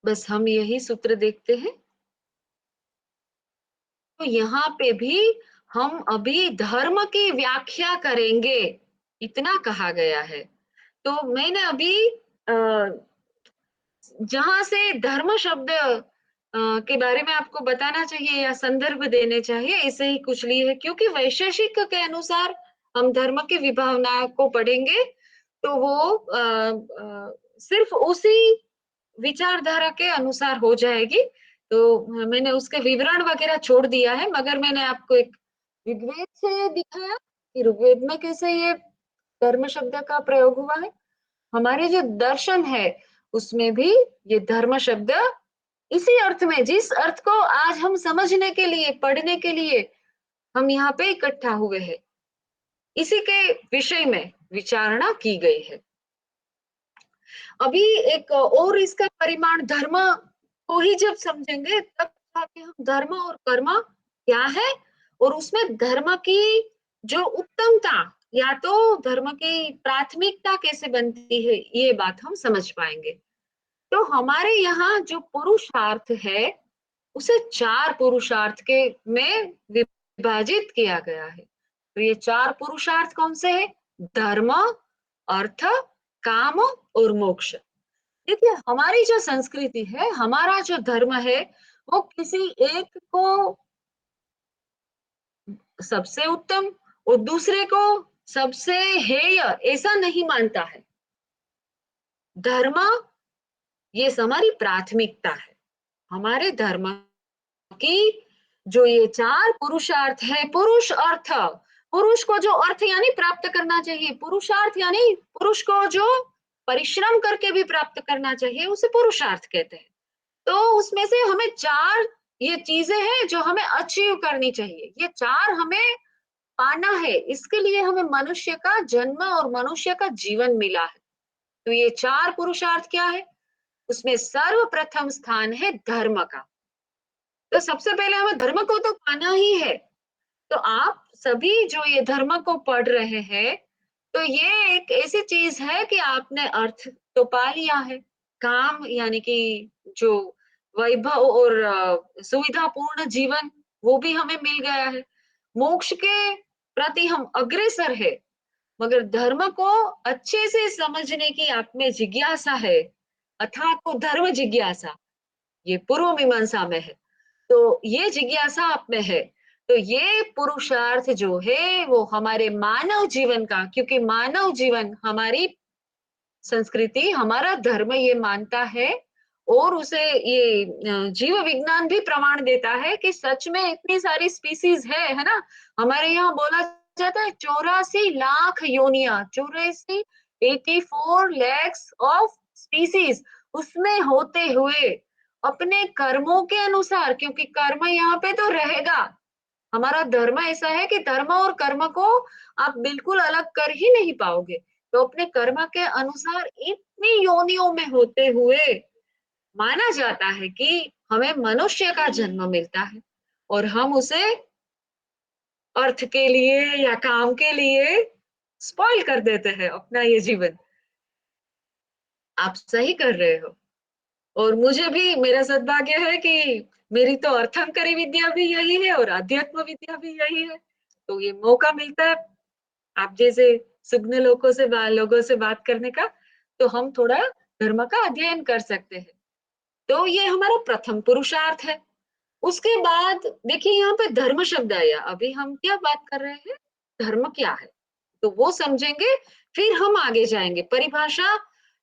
बस हम यही सूत्र देखते हैं। तो यहाँ पे भी हम अभी धर्म की व्याख्या करेंगे, इतना कहा गया है। तो मैंने अभी जहां से धर्म शब्द के बारे में आपको बताना चाहिए या संदर्भ देने चाहिए, ऐसे ही कुछ लिए है, क्योंकि वैशेषिक के अनुसार हम धर्म की विभावना को पढ़ेंगे, तो वो सिर्फ उसी विचारधारा के अनुसार हो जाएगी। तो मैंने उसके विवरण वगैरह छोड़ दिया है, मगर मैंने आपको एक ऋग्वेद से दिखाया कि ऋग्वेद में कैसे ये धर्म शब्द का प्रयोग हुआ है। हमारे जो दर्शन है उसमें भी ये धर्म शब्द इसी अर्थ में, जिस अर्थ को आज हम समझने के लिए, पढ़ने के लिए हम यहाँ पे इकट्ठा हुए हैं, इसी के विषय में विचारणा की गई है। अभी एक और इसका परिमाण धर्म को ही जब समझेंगे तब जाके हम धर्म और कर्म क्या है और उसमें धर्म की जो उत्तमता या तो धर्म की प्राथमिकता कैसे बनती है ये बात हम समझ पाएंगे। तो हमारे यहाँ जो पुरुषार्थ है उसे 4 पुरुषार्थ के में विभाजित किया गया है। तो ये 4 पुरुषार्थ कौन से है? धर्म, अर्थ, काम और मोक्ष। देखिए हमारी जो संस्कृति है, हमारा जो धर्म है, वो किसी एक को सबसे उत्तम और दूसरे को सबसे हेय ऐसा नहीं मानता है। धर्म ये हमारी प्राथमिकता है। हमारे धर्म की जो ये 4 पुरुषार्थ है, पुरुष अर्थ, पुरुष को जो अर्थ यानी प्राप्त करना चाहिए, पुरुषार्थ यानी पुरुष को जो परिश्रम करके भी प्राप्त करना चाहिए उसे पुरुषार्थ कहते हैं। तो उसमें से हमें 4 ये चीजें हैं जो हमें अचीव करनी चाहिए, ये 4 हमें पाना है, इसके लिए हमें मनुष्य का जन्म और मनुष्य का जीवन मिला है। तो ये 4 पुरुषार्थ क्या है? उसमें सर्वप्रथम स्थान है धर्म का। तो सबसे पहले हमें धर्म को तो पाना ही है। तो आप सभी जो ये धर्म को पढ़ रहे हैं, तो ये एक ऐसी चीज है कि आपने अर्थ तो पा लिया है। काम यानी कि जो वैभव और सुविधापूर्ण जीवन वो भी हमें मिल गया है। मोक्ष के प्रति हम अग्रसर है, मगर धर्म को अच्छे से समझने की आप में जिज्ञासा है, अर्थात वो धर्म जिज्ञासा, ये पूर्व मीमांसा में है। तो ये जिज्ञासा आप में है, तो ये पुरुषार्थ जो है वो हमारे मानव जीवन का, क्योंकि मानव जीवन हमारी संस्कृति, हमारा धर्म ये मानता है और उसे ये जीव विज्ञान भी प्रमाण देता है कि सच में इतनी सारी स्पीसीज है ना। हमारे यहाँ बोला जाता है 84 लाख योनिया, 84 lakhs ऑफ स्पीसीज, उसमें होते हुए अपने कर्मों के अनुसार, क्योंकि कर्म यहाँ पे तो रहेगा, हमारा धर्म ऐसा है कि धर्म और कर्म को आप बिल्कुल अलग कर ही नहीं पाओगे। तो अपने कर्म के अनुसार इतनी योनियों में होते हुए माना जाता है कि हमें मनुष्य का जन्म मिलता है और हम उसे अर्थ के लिए या काम के लिए स्पॉइल कर देते हैं अपना ये जीवन। आप सही कर रहे हो और मुझे भी मेरा सद्भाग्य है कि मेरी तो अर्थंकरी विद्या भी यही है और अध्यात्म विद्या भी यही है। तो ये मौका मिलता है आप जैसे सुग्न लोगों से बात करने का, तो हम थोड़ा धर्म का अध्ययन कर सकते हैं। तो ये हमारा प्रथम पुरुषार्थ है। उसके बाद देखिए यहाँ पे धर्म शब्द आया, अभी हम क्या बात कर रहे हैं, धर्म क्या है, तो वो समझेंगे फिर हम आगे जाएंगे। परिभाषा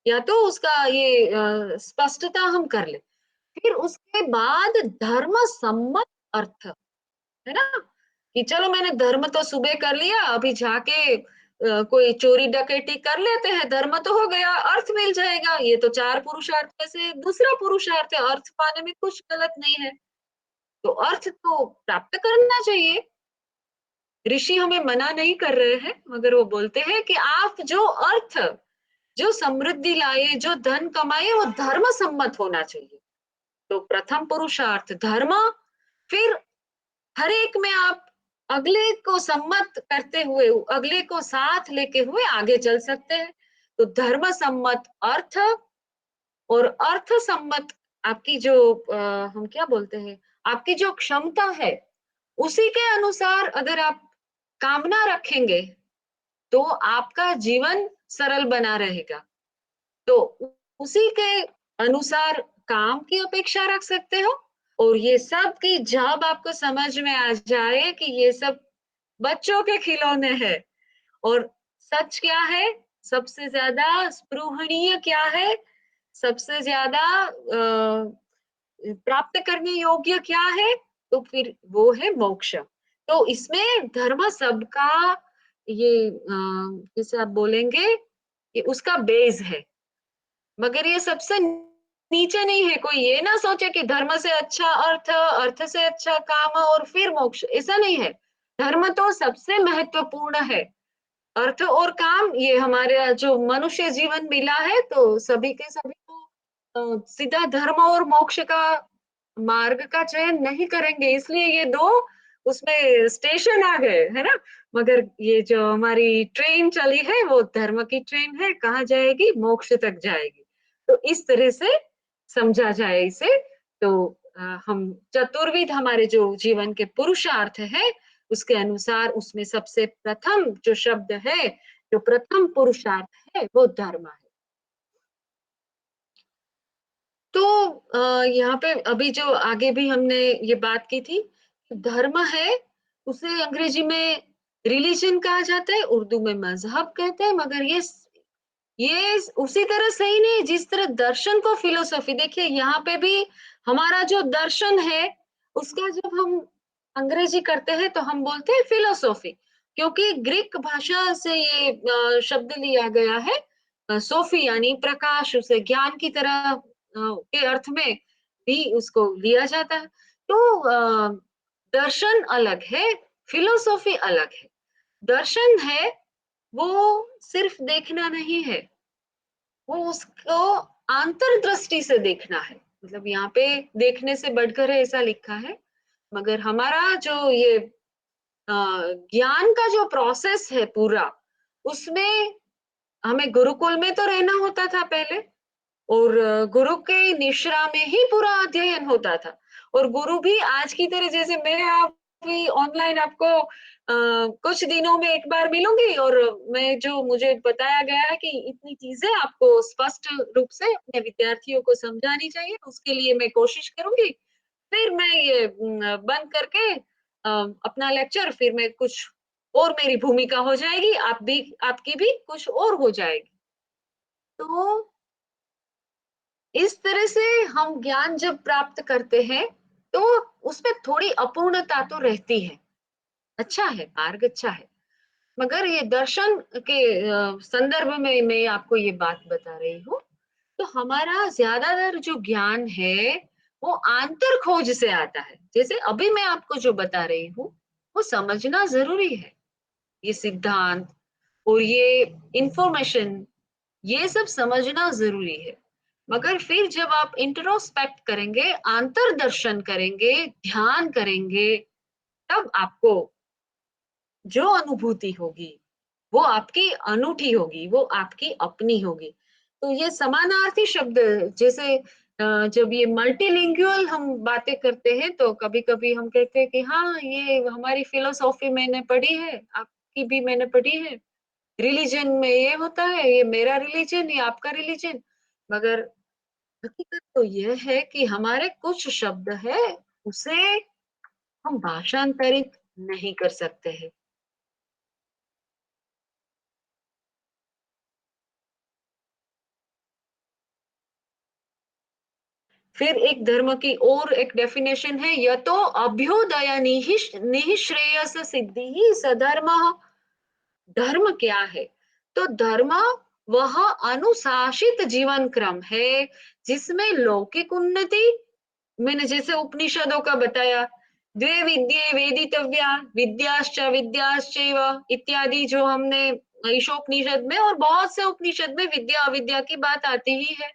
या तो उसका ये स्पष्टता हम कर ले, फिर उसके बाद धर्म सम्मत अर्थ, है ना, कि चलो मैंने धर्म तो सुबह कर लिया, अभी जाके कोई चोरी डकैती कर लेते हैं, धर्म तो हो गया, अर्थ मिल जाएगा। ये तो 4 पुरुषार्थ में से दूसरा पुरुषार्थ है, अर्थ पाने में कुछ गलत नहीं है। तो अर्थ तो प्राप्त करना चाहिए, ऋषि हमें मना नहीं कर रहे हैं, मगर वो बोलते हैं कि आप जो अर्थ, जो समृद्धि लाए, जो धन कमाए, वो धर्म सम्मत होना चाहिए। तो प्रथम पुरुषार्थ धर्म, फिर हर एक में आप अगले को सम्मत करते हुए, अगले को साथ लेके हुए आगे चल सकते हैं। तो धर्म सम्मत अर्थ और अर्थ सम्मत आपकी जो हम क्या बोलते हैं, आपकी जो क्षमता है उसी के अनुसार अगर आप कामना रखेंगे तो आपका जीवन सरल बना रहेगा। तो उसी के अनुसार काम की अपेक्षा रख सकते हो और ये सब की जब आपको समझ में आ जाए कि ये सब बच्चों के खिलौने हैं और सच क्या है, सबसे ज्यादा स्पृहणीय क्या है, सबसे ज्यादा प्राप्त करने योग्य क्या है, तो फिर वो है मोक्ष। तो इसमें धर्म सबका ये जैसे आप बोलेंगे ये उसका बेस है, मगर ये सबसे नीचे नहीं है। कोई ये ना सोचे कि धर्म से अच्छा अर्थ, अर्थ से अच्छा काम और फिर मोक्ष, ऐसा नहीं है। धर्म तो सबसे महत्वपूर्ण है, अर्थ और काम ये हमारे जो मनुष्य जीवन मिला है, तो सभी के सभी को सीधा धर्म और मोक्ष का मार्ग का चयन नहीं करेंगे, इसलिए ये दो उसमें स्टेशन आ गए, है ना। मगर ये जो हमारी ट्रेन चली है वो धर्म की ट्रेन है, कहाँ जाएगी? मोक्ष तक जाएगी। तो इस तरह से समझा जाए इसे। तो हम चतुर्विध हमारे जो जीवन के पुरुषार्थ है, उसके अनुसार उसमें सबसे प्रथम जो शब्द है, जो प्रथम पुरुषार्थ है, वो धर्म है। तो यहाँ पे अभी जो आगे भी हमने ये बात की थी, धर्म है उसे अंग्रेजी में रिलीजन कहा जाता है, उर्दू में मजहब कहते हैं, मगर ये उसी तरह सही नहीं जिस तरह दर्शन को फिलोसॉफी। देखिए यहाँ पे भी हमारा जो दर्शन है उसका जब हम अंग्रेजी करते हैं तो हम बोलते हैं फिलोसॉफी, क्योंकि ग्रीक भाषा से ये शब्द लिया गया है। सोफी यानी प्रकाश, उसे ज्ञान की तरह के अर्थ में भी उसको लिया जाता है। तो दर्शन अलग है, फिलोसॉफी अलग है। दर्शन है वो सिर्फ देखना नहीं है, वो उसको अंतर्दृष्टि से देखना है। मतलब यहाँ पे देखने से बढ़कर है ऐसा लिखा है, मगर हमारा जो ये ज्ञान का जो प्रोसेस है पूरा, उसमें हमें गुरुकुल में तो रहना होता था पहले, और गुरु के निश्रा में ही पूरा अध्ययन होता था। और गुरु भी आज की तरह, जैसे मैं आप भी ऑनलाइन आपको कुछ दिनों में एक बार मिलूंगी, और मैं जो मुझे बताया गया है कि इतनी चीजें आपको स्पष्ट रूप से अपने विद्यार्थियों को समझानी चाहिए, उसके लिए मैं कोशिश करूंगी। फिर मैं ये बंद करके अपना लेक्चर, फिर मैं कुछ और मेरी भूमिका हो जाएगी, आप भी आपकी भी कुछ और हो जाएगी। तो इस तरह से हम ज्ञान जब प्राप्त करते हैं तो उसमें थोड़ी अपूर्णता तो रहती है। अच्छा है, मार्ग अच्छा है, मगर ये दर्शन के संदर्भ में मैं आपको ये बात बता रही हूँ। तो हमारा ज्यादातर जो ज्ञान है वो आंतर खोज से आता है। जैसे अभी मैं आपको जो बता रही हूँ वो समझना जरूरी है, ये सिद्धांत और ये इंफॉर्मेशन, ये सब समझना जरूरी है। मगर फिर जब आप इंट्रोस्पेक्ट करेंगे, अंतर्दर्शन करेंगे, ध्यान करेंगे, तब आपको जो अनुभूति होगी वो आपकी अनूठी होगी, वो आपकी अपनी होगी। तो ये समानार्थी शब्द, जैसे जब ये मल्टीलिंगुअल हम बातें करते हैं तो कभी कभी हम कहते हैं कि हाँ ये हमारी फिलोसॉफी मैंने पढ़ी है, आपकी भी मैंने पढ़ी है, रिलीजन में ये होता है, ये मेरा रिलीजन, ये आपका रिलीजन। मगर हकीकत तो ये है कि हमारे कुछ शब्द है उसे हम भाषांतरित नहीं कर सकते हैं। फिर एक धर्म की और एक डेफिनेशन है, यह तो अभ्युदय निःश्रेयस सिद्धि ही सधर्म। धर्म क्या है? तो धर्म वह अनुशासित जीवन क्रम है जिसमें लौकिक उन्नति, मैंने जैसे उपनिषदों का बताया, द्वे विद्ये वेदितव्या विद्याश्च विद्याश्चैव इत्यादि, जो हमने ईशोपनिषद में और बहुत से उपनिषद में विद्या अविद्या की बात आती ही है।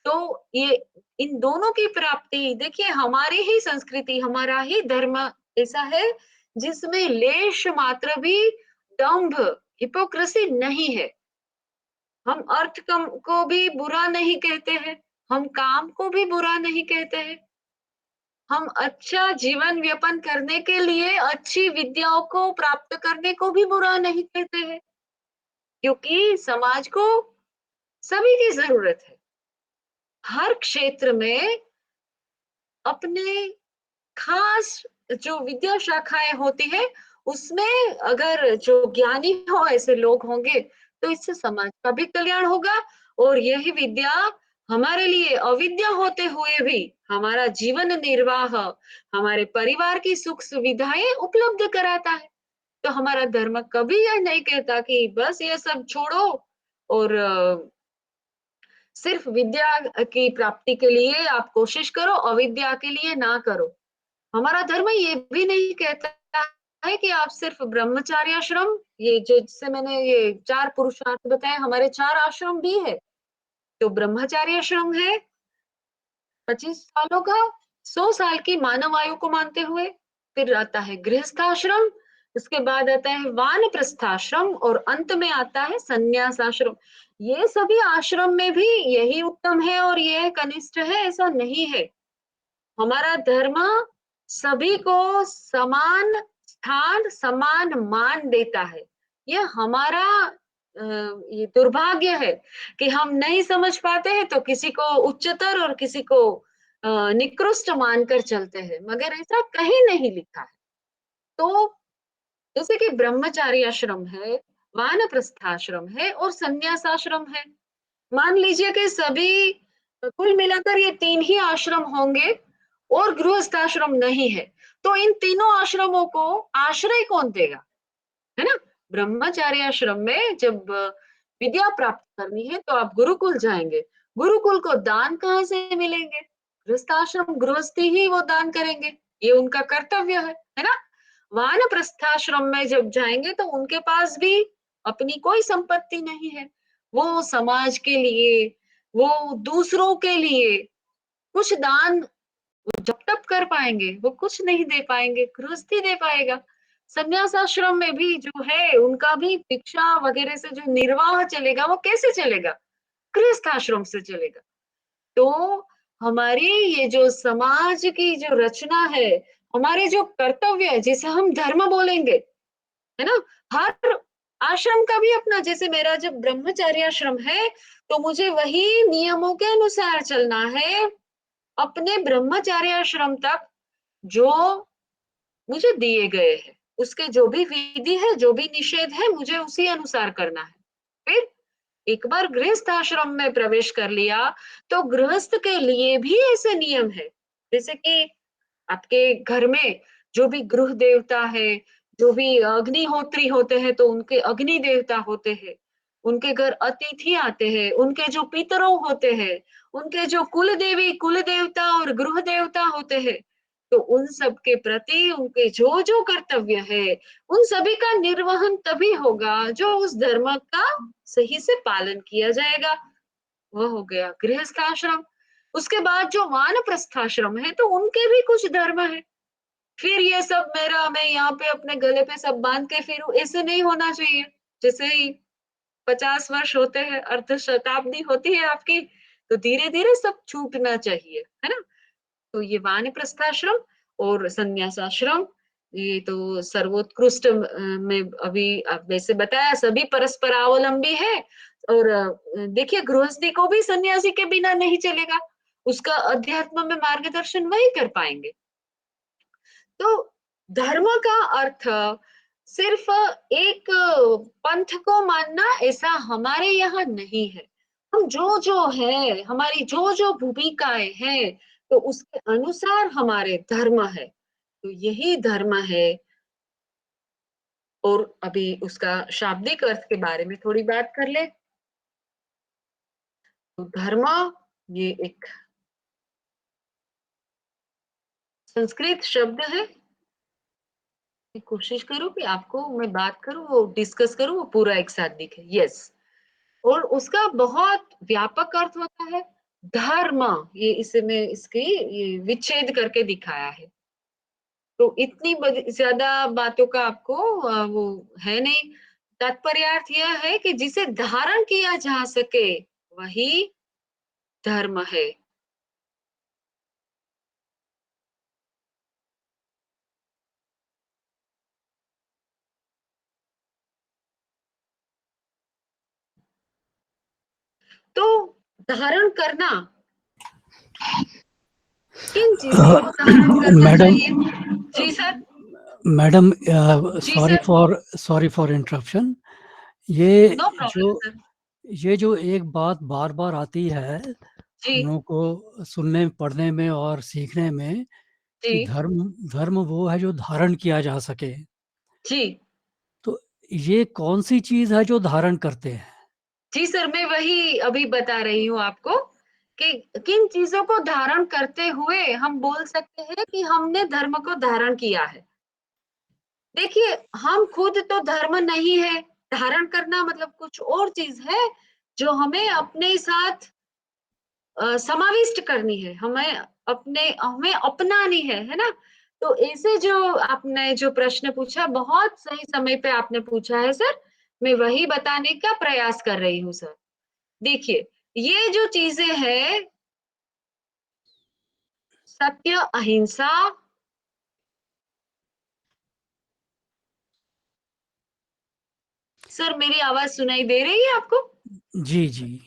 तो ये इन दोनों की प्राप्ति, देखिए हमारी ही संस्कृति, हमारा ही धर्म ऐसा है जिसमें लेश मात्र भी दंभ, हिपोक्रेसी नहीं है। हम अर्थ कम को भी बुरा नहीं कहते हैं, हम काम को भी बुरा नहीं कहते हैं, हम अच्छा जीवन व्यापन करने के लिए अच्छी विद्याओं को प्राप्त करने को भी बुरा नहीं कहते हैं, क्योंकि समाज को सभी की जरूरत है। हर क्षेत्र में अपने खास जो विद्या शाखाएं होती है, उसमें अगर जो ज्ञानी हो ऐसे लोग होंगे तो इससे समाज का भी कल्याण होगा, और यही विद्या हमारे लिए अविद्या होते हुए भी हमारा जीवन निर्वाह, हमारे परिवार की सुख सुविधाएं उपलब्ध कराता है। तो हमारा धर्म कभी यह नहीं कहता कि बस ये सब छोड़ो और सिर्फ विद्या की प्राप्ति के लिए आप कोशिश करो, अविद्या के लिए ना करो। हमारा धर्म ये भी नहीं कहता है कि आप सिर्फ ब्रह्मचार्य आश्रम, ये जिससे मैंने ये 4 पुरुषार्थ बताए, हमारे 4 आश्रम भी है। तो ब्रह्मचार्य आश्रम है 25 सालों का, 100 साल की मानव आयु को मानते हुए। फिर आता है गृहस्थाश्रम, उसके बाद आता है वानप्रस्थाश्रम और अंत में आता है संन्यास आश्रम। ये सभी आश्रम में भी यही उत्तम है और यह कनिष्ठ है, ऐसा नहीं है। हमारा धर्म सभी को समान स्थान, समान मान देता है। यह हमारा ये दुर्भाग्य है कि हम नहीं समझ पाते हैं, तो किसी को उच्चतर और किसी को निकृष्ट मानकर चलते हैं, मगर ऐसा कहीं नहीं लिखा है। तो जैसे कि ब्रह्मचारी आश्रम है, वानप्रस्थाश्रम है और संन्यास आश्रम है। मान लीजिए कि सभी कुल मिलाकर ये 3 ही आश्रम होंगे और गृहस्थाश्रम नहीं है, तो इन तीनों आश्रमों को आश्रय कौन देगा, है ना? ब्रह्मचार्य आश्रम में जब विद्या प्राप्त करनी है तो आप गुरुकुल जाएंगे, गुरुकुल को दान कहाँ से मिलेंगे? गृहस्थाश्रम गृहस्थी ही वो दान करेंगे, ये उनका कर्तव्य है ना? वानप्रस्थाश्रम में जब जाएंगे तो उनके पास भी अपनी कोई संपत्ति नहीं है, वो समाज के लिए, वो दूसरों के लिए कुछ दान जब तक कर पाएंगे, वो कुछ नहीं दे पाएंगे, गृहस्थी दे पाएगा। संन्यास आश्रम में भी जो है उनका भी भिक्षा वगैरह से जो निर्वाह चलेगा वो कैसे चलेगा? गृहस्थ आश्रम से चलेगा। तो हमारी ये जो समाज की जो रचना है, हमारे जो कर्तव्य है, जिसे हम धर्म बोलेंगे, है ना? हर आश्रम का भी अपना, जैसे मेरा जब ब्रह्मचर्य आश्रम है तो मुझे वही नियमों के अनुसार चलना है अपने ब्रह्मचर्य आश्रम तक जो मुझे दिए गए हैं। उसके जो भी विधि है, जो भी निषेध है, मुझे उसी अनुसार करना है। फिर एक बार गृहस्थ आश्रम में प्रवेश कर लिया तो गृहस्थ के लिए भी ऐसे नियम है, जैसे कि आपके घर में जो भी गृह देवता है, जो भी अग्निहोत्री होते हैं तो उनके अग्नि देवता होते हैं, उनके घर अतिथि आते हैं, उनके जो पितरों होते हैं, उनके जो कुल देवी कुल देवता और गृह देवता होते हैं, तो उन सब के प्रति उनके जो जो कर्तव्य है उन सभी का निर्वहन तभी होगा जो उस धर्म का सही से पालन किया जाएगा। वह हो गया गृहस्थ आश्रम। उसके बाद जो वानप्रस्थाश्रम है तो उनके भी कुछ धर्म है। फिर ये सब मेरा, मैं यहाँ पे अपने गले पे सब बांध के फिर ऐसे नहीं होना चाहिए। जैसे ही 50 वर्ष होते हैं, अर्ध शताब्दी होती है आपकी, तो धीरे धीरे सब छूटना चाहिए, है ना? तो ये वानप्रस्थाश्रम और संन्यास आश्रम, ये तो सर्वोत्कृष्ट में अभी वैसे बताया, सभी परस्परावलंबी है। और देखिए गृहस्थी को भी सन्यासी के बिना नहीं चलेगा, उसका अध्यात्म में मार्गदर्शन वही कर पाएंगे। तो धर्म का अर्थ सिर्फ एक पंथ को मानना ऐसा हमारे यहाँ नहीं है। हम जो जो है, हमारी जो जो भूमिकाएं हैं, तो उसके अनुसार हमारे धर्म है, तो यही धर्म है। और अभी उसका शाब्दिक अर्थ के बारे में थोड़ी बात कर ले। तो धर्म ये एक संस्कृत शब्द है। कोशिश करूं कि आपको मैं बात करूं, वो डिस्कस करूं, वो पूरा एक साथ दिखे। यस, और उसका बहुत व्यापक अर्थ होता है धर्म। ये इसमें इसकी ये विच्छेद करके दिखाया है। तो इतनी ज्यादा बातों का आपको वो है नहीं। तात्पर्यार्थ यह है कि जिसे धारण किया जा सके वही धर्म है। तो धारण करना, किन चीजों को धारण करना मैडम चाहिए? जी सर। मैडम जी सर। Sorry for interruption. ये नो प्रॉब्लम सर। ये जो एक बात बार बार आती है जी हम लोगों को सुनने पढ़ने में और सीखने में कि जी धर्म धर्म वो है जो धारण किया जा सके। जी तो ये कौन सी चीज है जो धारण करते हैं? जी सर, मैं वही अभी बता रही हूँ आपको कि किन चीजों को धारण करते हुए हम बोल सकते हैं कि हमने धर्म को धारण किया है। देखिए, हम खुद तो धर्म नहीं है, धारण करना मतलब कुछ और चीज़ है, जो हमें अपने साथ समाविष्ट करनी है, हमें अपनानी है ना? तो ऐसे जो आपने जो प्रश्न पूछा, बहुत सही समय पे आपने पूछा है सर, मैं वही बताने का प्रयास कर रही हूँ सर। देखिए, ये जो चीज़ें हैं, सत्य, अहिंसा, सर मेरी आवाज़ सुनाई दे रही है आपको? जी, जी। जी।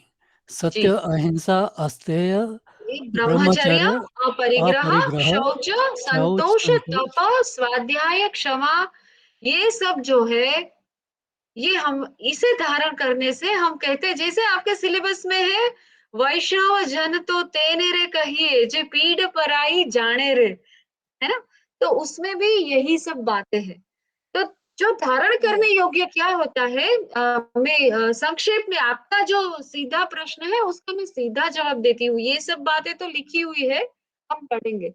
सत्य, अहिंसा, अस्तेय, एक ब्रह्मचर्य, ब्रह्मचर्य, अपरिग्रह, अपरिग्रह, शौच, शौच, संतोष, संतोष। तप, स्वाध्याय, क्षमा, ये सब जो है, ये हम इसे धारण करने से हम कहते हैं, जैसे आपके सिलेबस में है, वैष्णव जन तो तेने रे कहिए, जे पीड़ पराई जाने रे, है ना? तो उसमें भी यही सब बातें हैं। तो जो धारण करने योग्य क्या होता है, मैं संक्षेप में आपका जो सीधा प्रश्न है उसका मैं सीधा जवाब देती हूँ। ये सब बातें तो लिखी हुई है, हम पढ़ेंगे।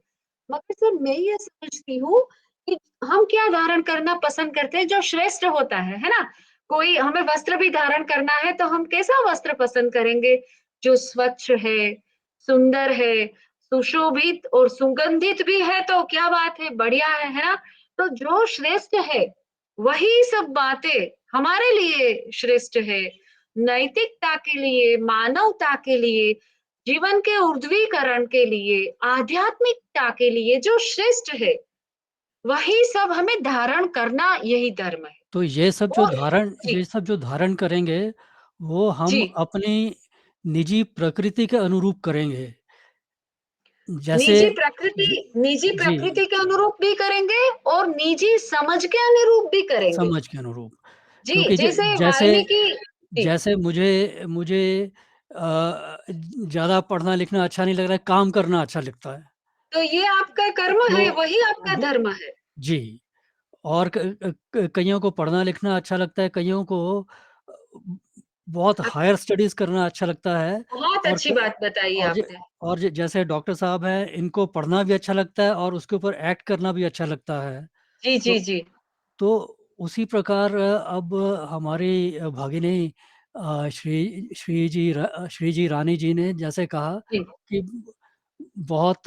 मगर सर मैं ये समझती हूँ कि हम क्या धारण करना पसंद करते हैं जो श्रेष्ठ होता है ना? कोई हमें वस्त्र भी धारण करना है तो हम कैसा वस्त्र पसंद करेंगे? जो स्वच्छ है, सुंदर है, सुशोभित और सुगंधित भी है तो क्या बात है, बढ़िया है ना? तो जो श्रेष्ठ है, वही सब बातें हमारे लिए श्रेष्ठ है। नैतिकता के लिए, मानवता के लिए, जीवन के ऊर्ध्वीकरण के लिए, आध्यात्मिकता के लिए जो श्रेष्ठ है, वही सब हमें धारण करना यही धर्म है। तो और जी, ये सब जो धारण करेंगे, वो हम जी, अपनी निजी प्रकृति के अनुरूप करेंगे। जैसे ज निजी जी, प्रकृति के अनुरूप भी करेंगे और निजी समझ के अनुरूप भी करेंगे। समझ के अनुरूप। जी, क्योंकि ज जैसे जैसे वाल्मीकि जी, जैसे मुझे मुझे ज़्यादा पढ़ना-लिखना अच्छा नहीं लग रहा है, काम करना अच्छा लगता है। तो ये आपका कर्म तो है, वही आपका वो धर्म है। जी, और कइयों को पढ़ना-लिखना अच्छा लगता है, कइयों को अ, बहुत हायर स्टडीज़ करना अच्छा लगता है, बहुत और अच्छी क बात बताई और ज आपने। और ज जैसे डॉक्टर साहब हैं, इनको पढ़ना भी अच्छा लगता है और उसके ऊपर एक्ट करना भी अच्छा लगता है। जी, तो जी, जी। तो उसी प्रकार अब हमारी भगिनी श्री जी रानी जी ने जैसे कहा जी, कि बहुत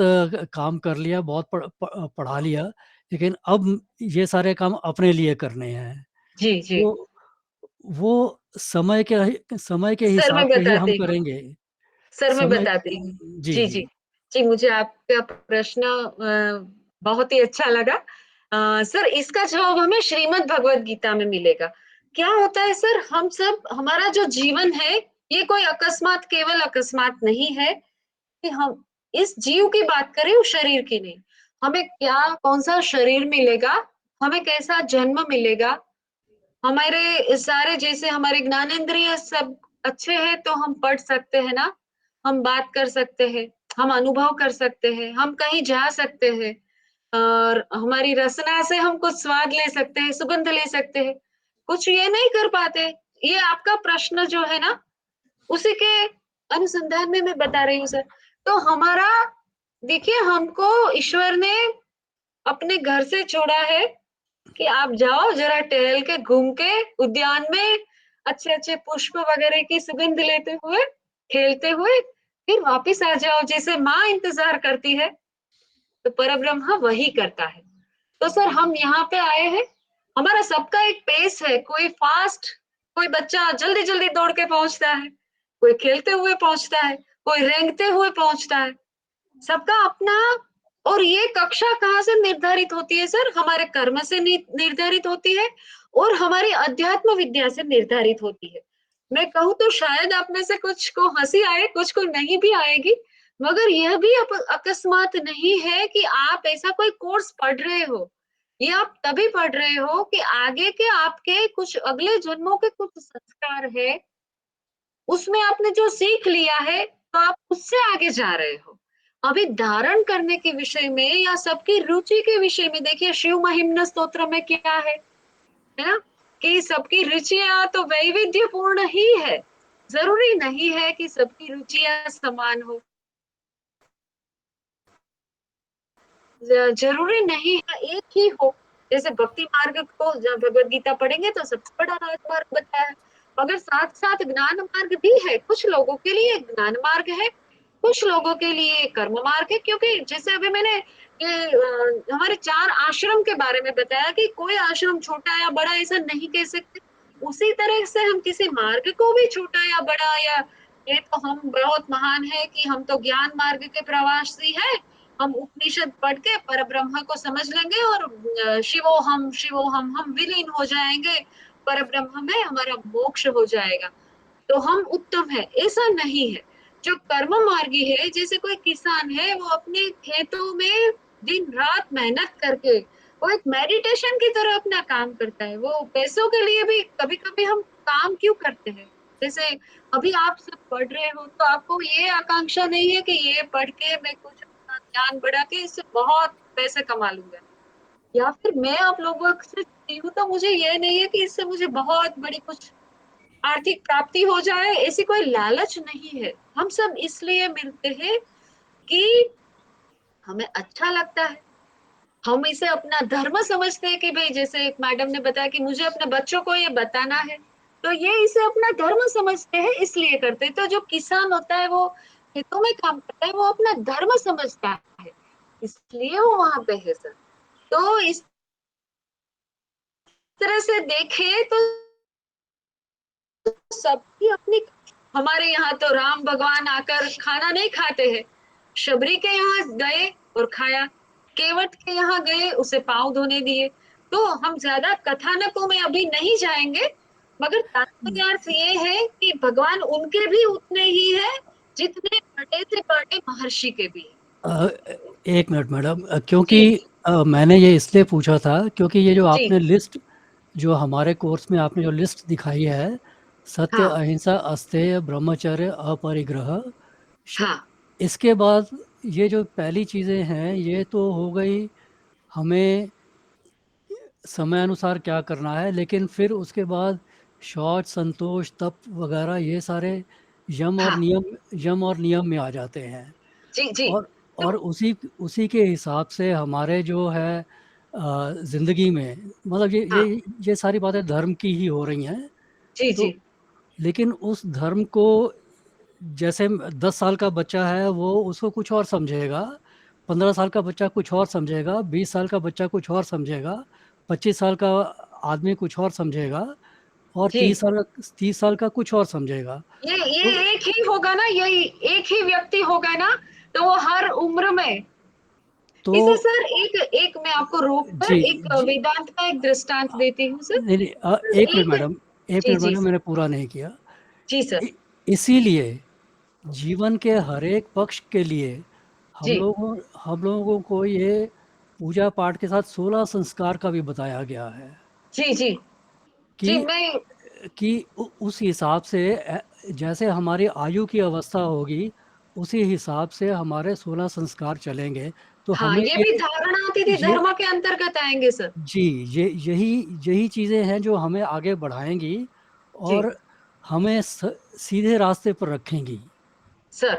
काम कर लिया, बहुत पढ़ा लिया, लेकिन अब ये सारे काम अपने लिए करने हैं। जी, जी। तो वो समय के सर हिसाब मैं से ही हम बताती हूँ। करेंगे। सर मैं समय बताती हूँ। जी, जी, जी। जी। जी, मुझे आपका प्रश्न बहुत ही अच्छा लगा। सर इसका जवाब हमें श्रीमद् भगवत गीता में मिलेगा। क्या होता है सर, हम सब हमारा जो जीवन है, ये कोई अकस्मात केवल अकस्मात नहीं है कि हम इस जीव की बात करें, उस शरीर की नहीं। हमें क्या कौन-सा शरीर मिलेगा, हमें कैसा जन्म मिलेगा, हमारे सारे जैसे हमारे ज्ञानेंद्रिय सब अच्छे हैं तो हम पढ़ सकते हैं ना, हम बात कर सकते हैं, हम अनुभव कर सकते हैं, हम कहीं जा सकते हैं और हमारी रसना से हम कुछ स्वाद ले सकते हैं, सुगंध ले सकते हैं। कुछ ये नहीं कर पाते। ये आपका प्रश्न जो है ना, उसी के अनुसंधान में मैं बता रही हूँ सर। तो हमारा देखिए हमको ईश्वर ने अपने घर से छोड़ा है कि आप जाओ जरा टहल के घूम के उद्यान में अच्छे-अच्छे पुष्प वगैरह की सुगंध लेते हुए, खेलते हुए, फिर वापिस आ जाओ जैसे माँ इंतज़ार करती है, तो परब्रह्म वही करता है। तो सर हम यहाँ पे आए हैं, हमारा सबका एक पेस है, कोई फास्ट, कोई बच्चा जल्दी-जल्दी दौड़ के पहुँचता है, कोई खेलते हुए पहुँचता है, कोई रेंगते हुए पहुँचता है। सबका अपना और ये कक्षा कहाँ से निर्धारित होती है सर? हमारे कर्म से निर्धारित होती है और हमारी अध्यात्म विद्या से निर्धारित होती है। मैं कहूँ तो शायद आप में से कुछ को हँसी आए, कुछ को नहीं भी आएगी, मगर यह भी अकस्मात नहीं है कि आप ऐसा कोई कोर्स पढ़ रहे हो। ये आप तभी पढ़ रहे हो कि आगे के आपके कुछ अगले जन्मों के कुछ संस्कार है, उसमें आपने जो सीख लिया है, तो आप उससे आगे जा रहे हो। अभी धारण करने के विषय में या सबकी रुचि के विषय में देखिए शिव महिम्न स्तोत्र में क्या है ना? कि सबकी रुचियाँ तो वैविध्यपूर्ण ही है। ज़रूरी नहीं है कि सबकी रुचियाँ समान हो। ज़रूरी नहीं है एक ही हो। जैसे भक्ति मार्ग को जब भगवत गीता पढ़ेंगे तो सबसे बड़ा राजमार्ग बताया है, मगर साथ साथ ज्ञान मार्ग भी है। कुछ लोगों के लिए ज्ञान मार्ग है, कुछ लोगों के लिए कर्म मार्ग है। क्योंकि जैसे अभी मैंने ये हमारे 4 आश्रम के बारे में बताया कि कोई आश्रम छोटा या बड़ा ऐसा नहीं कह सकते, उसी तरह से हम किसी मार्ग को भी छोटा या बड़ा, या ये तो हम बहुत महान है कि हम तो ज्ञान मार्ग के प्रवासी है, हम उपनिषद पढ़ के पर ब्रह्म को समझ लेंगे और शिवोहम हम विलीन हो जाएंगे पर ब्रह्म में, हमारा मोक्ष हो जाएगा, तो हम उत्तम है। ऐसा नहीं है। जो कर्म मार्गी है, जैसे कोई किसान है, वो अपने खेतों में दिन रात मेहनत करके वो एक मेडिटेशन की तरह अपना काम करता है। वो पैसों के लिए भी कभी कभी हम काम क्यों करते हैं? जैसे अभी आप सब पढ़ रहे हो तो आपको ये आकांक्षा नहीं है कि ये पढ़ के मैं कुछ अपना ज्ञान बढ़ा के इससे बहुत पैसे कमा लूंगा, या फिर मैं आप लोगों से जुड़ी हूँ तो मुझे ये नहीं है कि इससे मुझे बहुत बड़ी कुछ आर्थिक प्राप्ति हो जाए, ऐसी कोई लालच नहीं है। हम सब इसलिए मिलते हैं कि हमें अच्छा लगता है, हम इसे अपना धर्म समझते हैं कि भाई जैसे एक मैडम ने बताया कि मुझे अपने बच्चों को ये बताना है, तो ये इसे अपना धर्म समझते हैं इसलिए करते हैं। तो जो किसान होता है वो खेतों में काम करता है, वो अपना धर्म समझता है, इसलिए वो वहां पे है सर। तो इस तरह से देखे तो सबकी अपनी, हमारे यहाँ तो राम भगवान आकर खाना नहीं खाते हैं, शबरी के यहाँ गए और खाया, केवट के यहाँ गए उसे पांव धोने दिए। तो हम ज्यादा कथानकों में अभी नहीं जाएंगे, मगर तात्पर्य ये है कि भगवान उनके भी उतने ही है जितने बड़े से बड़े महर्षि के भी। एक मिनट मैडम, क्योंकि मैंने ये इसलिए पूछा था क्योंकि ये जो जी आपने लिस्ट, जो हमारे कोर्स में आपने जो लिस्ट दिखाई है, सत्य, हाँ अहिंसा, अस्तेय, ब्रह्मचर्य, अपरिग्रह, हाँ इसके बाद ये जो पहली चीज़ें हैं ये तो हो गई हमें समय अनुसार क्या करना है, लेकिन फिर उसके बाद शौच, संतोष, तप वगैरह ये सारे हाँ यम और नियम में आ जाते हैं। जी जी। और तो और उसी उसी के हिसाब से हमारे जो है जिंदगी में, मतलब हाँ ये सारी बातें धर्म की ही हो रही हैं। जी जी तो लेकिन उस धर्म को, जैसे 10 साल का बच्चा है वो उसको कुछ और समझेगा, 15 साल का बच्चा कुछ और समझेगा, 20 साल का बच्चा कुछ और समझेगा, 25 साल का आदमी कुछ और समझेगा, और जी। 30 साल का कुछ और समझेगा। तो ये एक ही होगा ना, यही एक ही व्यक्ति होगा ना, तो वो हर उम्र में तो इसे सर एक एक मैं आपको रोक कर जी एक जी, वेदांत का एक दृष्टांत देती हूँ सर। नहीं नहीं, एक मिनट एक मैडम, एक जी मिनट जी मैडम, मैंने पूरा नहीं किया। जी सर। इसीलिए जीवन के हर एक पक्ष के लिए जी हम लोगों को ये पूजा पाठ के साथ 16 संस्कार का भी बताया गया है जी जी जी। कि मैं उस हिसाब से जैसे हमारी आयु की अवस्था होगी उसी हिसाब से हमारे 16 संस्कार चलेंगे। तो हाँ, हमें ये भी धारणा अतिथि ये धर्म के अंतर्गत आएंगे सर। जी, यही यही चीज़ें हैं जो हमें आगे बढ़ाएंगी जी और हमें सीधे रास्ते पर रखेंगी। सर,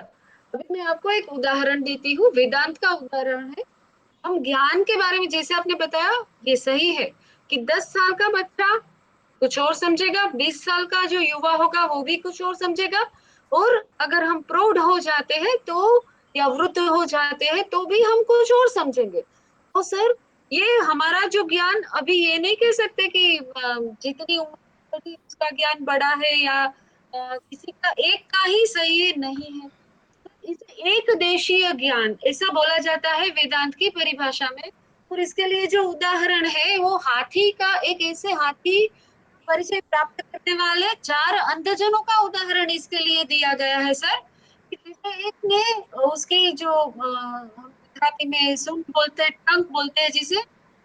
अभी मैं आपको एक उदाहरण देती हूँ, वेदांत का उदाहरण है। हम ज्ञान के बारे में जैसे आपने बताया, ये सही है कि 10 साल का बच्चा कुछ और समझेगा, 20 साल का जो युवा होगा वो भी कुछ और समझेगा, और अगर हम प्रौढ़ हो जाते हैं तो, या वृद्ध हो जाते हैं तो भी हम कुछ और समझेंगे। तो सर, ये हमारा जो ज्ञान, अभी ये नहीं कह सकते कि जितनी उम्र बढ़ी उसका ज्ञान बड़ा है, या किसी का एक का ही सही नहीं है। इसे एक देशीय ज्ञान ऐसा बोला जाता है वेदांत की परिभाषा में। और इसके लिए जो उदाहरण है वो हाथी का, एक ऐसे हाथी परिचय प्राप्त करने वाले 4 अंधजनों का उदाहरण इसके लिए दिया गया है सर। कि जैसे एक ने उसकी जो हम गुजराती में सूंड बोलते हैं, टंक बोलते हैं जिसे,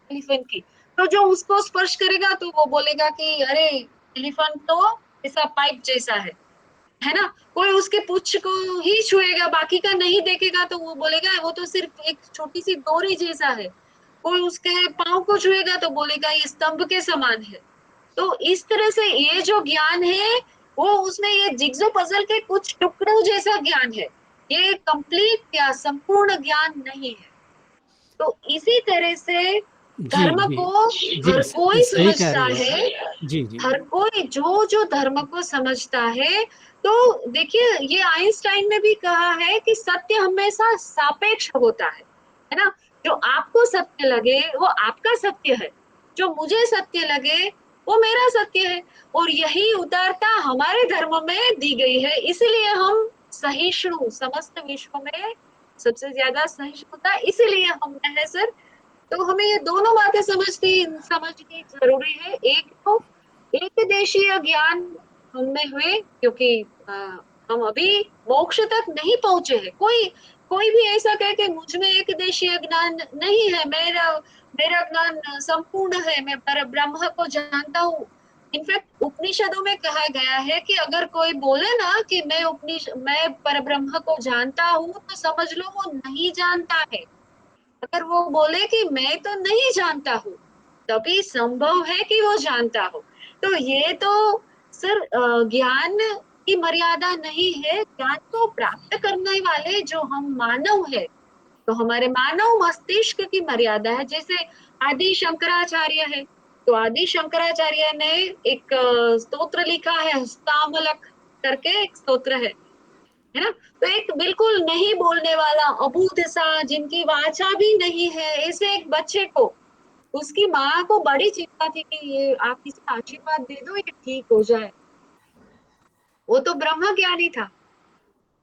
एलिफेंट की, तो जो उसको स्पर्श करेगा तो वो बोलेगा कि अरे एलिफेंट तो ऐसा पाइप जैसा है ना। कोई उसके पूंछ को ही छुएगा, बाकी का नहीं देखेगा, तो वो बोलेगा वो तो सिर्फ एक छोटी सी डोरी जैसा है। कोई उसके पाँव को छुएगा तो बोलेगा ये स्तंभ के समान है। तो इस तरह से ये जो ज्ञान है वो उसमें ये जिग्जो पजल के कुछ टुकड़ों जैसा ज्ञान है, ये कंप्लीट या संपूर्ण ज्ञान नहीं है। तो इसी तरह से जी, धर्म जी। को जी, हर कोई सही कह समझता रही हैं है, आप। जी, जी। हर कोई जो धर्म को समझता है। तो देखिए, ये आइंस्टाइन ने भी कहा है कि सत्य हमेशा सापेक्ष होता है ना? जो आपको सत्य लगे वो आपका सत्य है, जो मुझे सत्य लगे वो मेरा सत्य है। और यही उदारता हमारे धर्म में दी गई है, इसलिए हम सहिष्णु, समस्त विश्व में सबसे ज्यादा सहिष्णुता इसीलिए हम में है सर। तो हमें ये दोनों बातें समझनी जरूरी है। एक तो एक देशीय ज्ञान हममें हुए, क्योंकि हम अभी मोक्ष तक नहीं पहुंचे हैं। कोई कोई भी ऐसा कहे कि मुझ में एक देशीय ज्ञान नहीं है, मेरा मेरा ज्ञान संपूर्ण है, मैं पर ब्रह्म को जानता हूँ। इनफैक्ट उपनिषदों में कहा गया है कि अगर कोई बोले ना कि मैं पर ब्रह्म को जानता हूँ, तो समझ लो वो नहीं जानता है। अगर वो बोले कि मैं तो नहीं जानता हूँ, तभी संभव है कि वो जानता हो। तो ये तो सर ज्ञान की मर्यादा नहीं है। ज्ञान को प्राप्त करने वाले जो हम मानव है, तो हमारे मानव मस्तिष्क की मर्यादा है। जैसे आदि शंकराचार्य है, तो आदि शंकराचार्य ने एक स्तोत्र लिखा है, हस्तामलक करके एक स्तोत्र है ना? तो एक बिल्कुल नहीं बोलने वाला, अबूझ सा, जिनकी वाचा भी नहीं है, ऐसे एक बच्चे को, उसकी माँ को बड़ी चिंता थी कि ये आप किसी आशीर्वाद दे दो, ये ठीक हो जाए। वो तो ब्रह्म ज्ञानी था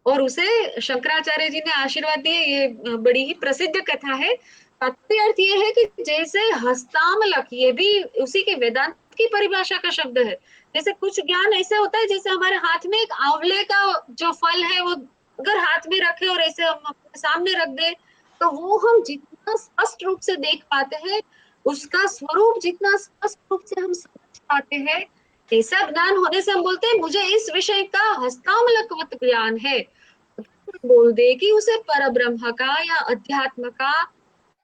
और उसे शंकराचार्य जी ने आशीर्वाद दिए। ये बड़ी ही प्रसिद्ध कथा है। तात्पर्य अर्थ ये है कि जैसे हस्तामलक, ये भी उसी के वेदांत की परिभाषा का शब्द है। जैसे कुछ ज्ञान ऐसे होता है, जैसे हमारे हाथ में एक आंवले का जो फल है, वो अगर हाथ में रखे और ऐसे हम अपने सामने रख दे, तो वो हम जितना स्पष्ट रूप से देख पाते हैं, उसका स्वरूप जितना स्पष्ट रूप से हम समझ पाते हैं, ऐसा ज्ञान होने से हम बोलते हैं मुझे इस विषय का हस्तामलकवत ज्ञान है। बोल दे कि उसे पर ब्रह्म का या अध्यात्म का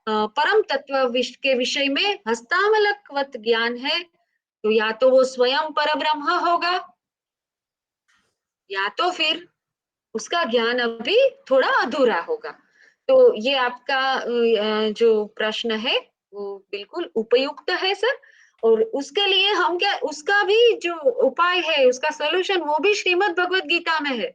परम तत्व के विषय में हस्तामलकवत ज्ञान है, तो या तो वो स्वयं पर ब्रह्म होगा, या तो फिर उसका ज्ञान अभी थोड़ा अधूरा होगा। तो ये आपका जो प्रश्न है वो बिल्कुल उपयुक्त है सर। और उसके लिए हम क्या, उसका भी जो उपाय है, उसका सॉल्यूशन, वो भी श्रीमद् भगवत गीता में है।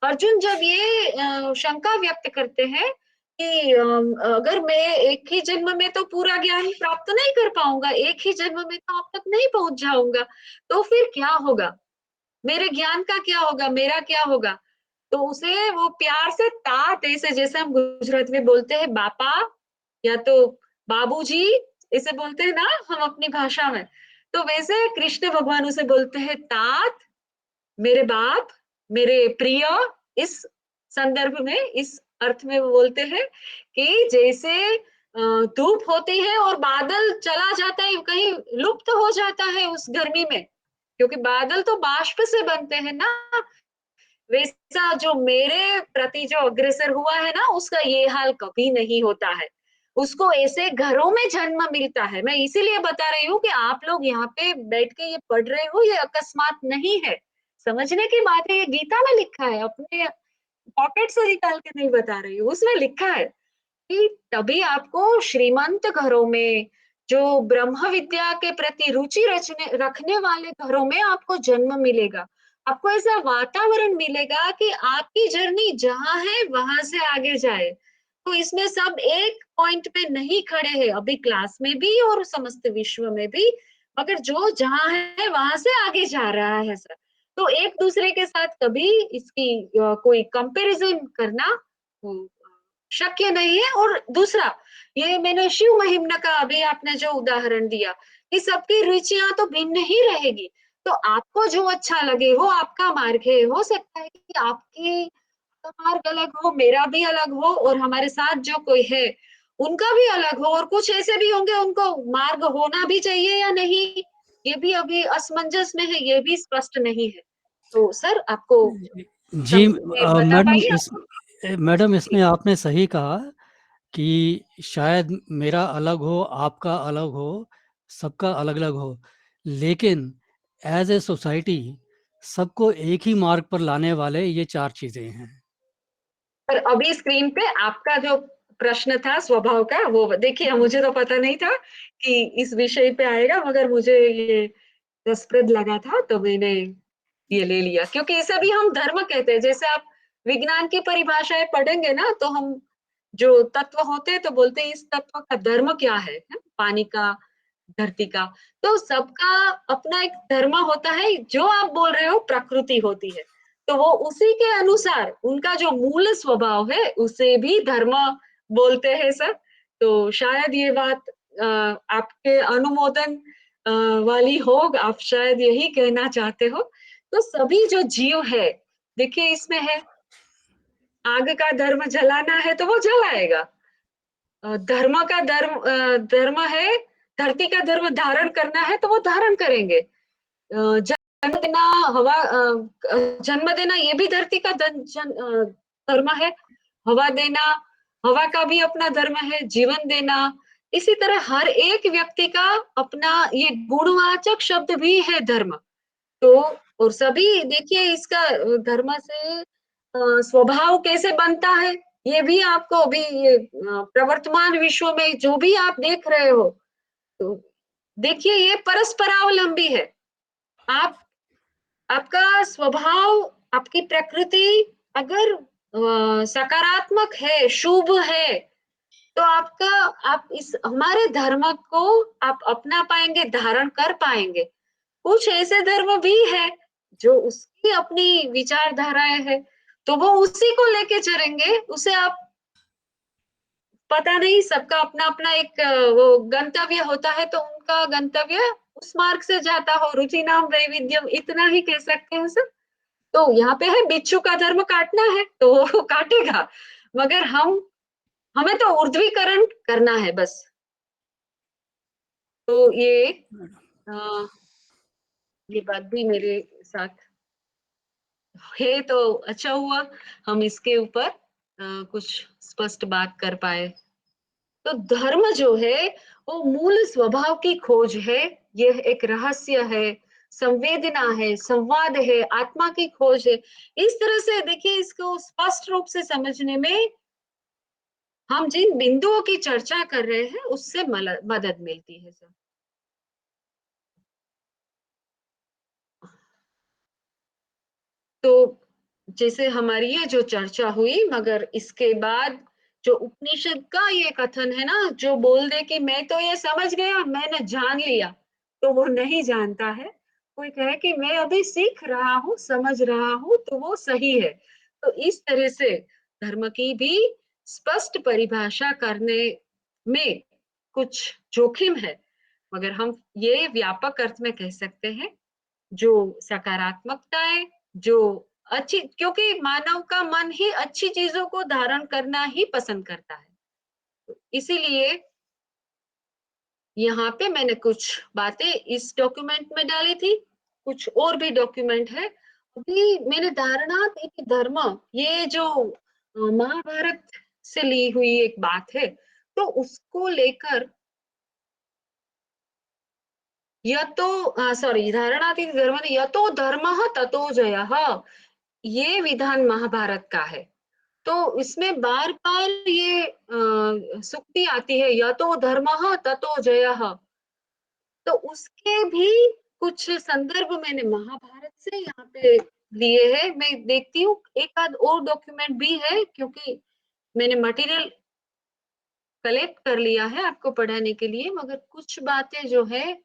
अर्जुन जब ये शंका व्यक्त करते हैं कि अगर मैं एक ही जन्म में तो पूरा ज्ञान प्राप्त नहीं कर पाऊंगा, एक ही जन्म में तो आप तक नहीं पहुंच जाऊंगा, तो फिर क्या होगा, मेरे ज्ञान का क्या होगा, मेरा क्या होगा? तो उसे वो प्यार से तात, ऐसे जैसे हम गुजरात में बोलते हैं बापा या तो बाबूजी, ऐसे बोलते हैं ना हम अपनी भाषा में, तो वैसे कृष्ण भगवान उसे बोलते हैं तात, मेरे बाप, मेरे प्रिय। इस संदर्भ में, इस अर्थ में वो बोलते हैं कि जैसे धूप होती है और बादल चला जाता है, कहीं लुप्त हो जाता है उस गर्मी में, क्योंकि बादल तो बाष्प से बनते हैं ना, वैसा जो मेरे प्रति जो अग्रसर हुआ है ना, उसका ये हाल कभी नहीं होता है। उसको ऐसे घरों में जन्म मिलता है। मैं इसीलिए बता रही हूँ कि आप लोग यहाँ पे बैठ के ये पढ़ रहे हो, ये अकस्मात नहीं है, समझने की बात है। ये गीता में लिखा है, अपने पॉकेट से निकाल के नहीं बता रही हूँ, उसमें लिखा है कि तभी आपको श्रीमंत घरों में, जो ब्रह्म विद्या के प्रति रुचि रखने वाले घरों में आपको जन्म मिलेगा। आपको ऐसा वातावरण मिलेगा कि आपकी जर्नी जहां है वहां से आगे जाए। तो इसमें सब एक पॉइंट पे नहीं खड़े हैं, अभी क्लास में भी और समस्त विश्व में भी, मगर जो जहां है वहां से आगे जा रहा है सर। तो एक दूसरे के साथ कभी इसकी कोई कंपैरिजन करना शक्य नहीं है। और दूसरा, ये मैंने शिव महिम्न का अभी आपने जो उदाहरण दिया कि सबकी रुचियां तो भिन्न ही रहेगी, तो आपको जो अच्छा लगे वो आपका मार्ग है। हो सकता है कि आपकी मार्ग अलग हो, मेरा भी अलग हो, और हमारे साथ जो कोई है उनका भी अलग हो, और कुछ ऐसे भी होंगे उनको मार्ग होना भी चाहिए या नहीं, ये भी अभी असमंजस में है, ये भी स्पष्ट नहीं है। तो सर आपको जी, बता पाइए। मैडम इसमें आपने सही कहा कि शायद मेरा अलग हो, आपका अलग हो, सबका अलग अलग हो, लेकिन एज ए सोसाइटी सबको एक ही मार्ग पर लाने वाले ये चार चीजें हैं। पर अभी स्क्रीन पे आपका जो प्रश्न था स्वभाव का, वो देखिए मुझे तो पता नहीं था कि इस विषय पे आएगा, मगर मुझे ये रसप्रद लगा था तो मैंने ये ले लिया, क्योंकि इसे भी हम धर्म कहते हैं। जैसे आप विज्ञान की परिभाषाएं पढ़ेंगे ना, तो हम जो तत्व होते हैं तो बोलते हैं इस तत्व का धर्म क्या है? पानी का, धरती का। तो सबका अपना एक धर्म होता है, जो आप बोल रहे हो प्रकृति होती है, तो वो उसी के अनुसार उनका जो मूल स्वभाव है उसे भी धर्म बोलते हैं सर। तो शायद ये बात आपके अनुमोदन वाली हो, आप शायद यही कहना चाहते हो। तो सभी जो जीव है, देखिए इसमें है आग का धर्म जलाना है तो वो जलाएगा, धर्म का धर्म है, धरती का धर्म धारण करना है तो वो धारण करेंगे, जन्म देना, जन्म देना ये भी धरती का धर्म है, हवा देना, हवा का भी अपना धर्म है, जीवन देना। इसी तरह हर एक व्यक्ति का अपना ये गुणवाचक शब्द भी है धर्म। तो और सभी देखिए इसका धर्म से स्वभाव कैसे बनता है, ये भी आपको अभी ये प्रवर्तमान विश्व में जो भी आप देख रहे हो, तो देखिए ये परस्परावलंबी है। आप आपका स्वभाव, आपकी प्रकृति अगर सकारात्मक है, शुभ है, तो आप इस हमारे धर्म को आप अपना पाएंगे, धारण कर पाएंगे। कुछ ऐसे धर्म भी है जो उसकी अपनी विचारधाराएं है, तो वो उसी को लेके चलेंगे, उसे आप पता नहीं, सबका अपना अपना एक वो गंतव्य होता है, तो उनका गंतव्य उस मार्ग से जाता हो, रुचि नाम वैविध्यम, इतना ही कह सकते हैं सर। तो यहाँ पे है बिच्छू का धर्म काटना है तो वो काटेगा, मगर हमें तो ऊर्ध्वीकरण करना है बस। तो ये बात भी मेरे साथ है, तो अच्छा हुआ हम इसके ऊपर कुछ स्पष्ट बात कर पाए। तो धर्म जो है वो मूल स्वभाव की खोज है, यह एक रहस्य है, संवेदना है, संवाद है, आत्मा की खोज है। इस तरह से देखिए इसको स्पष्ट रूप से समझने में हम जिन बिंदुओं की चर्चा कर रहे हैं उससे मदद मिलती है सर। तो जैसे हमारी ये जो चर्चा हुई, मगर इसके बाद जो उपनिषद का ये कथन है ना, जो बोल दे कि मैं तो ये समझ गया, मैंने जान लिया, तो वो नहीं जानता है। कोई कहे कि मैं अभी सीख रहा हूँ, समझ रहा हूँ, तो वो सही है। तो इस तरह से धर्म की भी स्पष्ट परिभाषा करने में कुछ जोखिम है, मगर हम ये व्यापक अर्थ में कह सकते हैं, जो सकारात्मकताएं, जो अच्छी, क्योंकि मानव का मन ही अच्छी चीजों को धारण करना ही पसंद करता है। तो इसीलिए यहाँ पे मैंने कुछ बातें इस डॉक्यूमेंट में डाली थी, कुछ और भी डॉक्यूमेंट है। अभी मैंने धारणात इति धर्म, ये जो महाभारत से ली हुई एक बात है, तो उसको लेकर सॉरी, धारणातीत धर्म ने यतो धर्मः ततो जयः, ये विधान महाभारत का है। तो इसमें बार बार ये सुक्ति आती है, यतो धर्मः ततो जयः। तो उसके भी कुछ संदर्भ मैंने महाभारत से यहाँ पे लिए हैं। मैं देखती हूँ एक आध और डॉक्यूमेंट भी है, क्योंकि मैंने मटेरियल कलेक्ट कर लिया है आपको पढ़ाने के लिए, मगर कुछ बातें जो है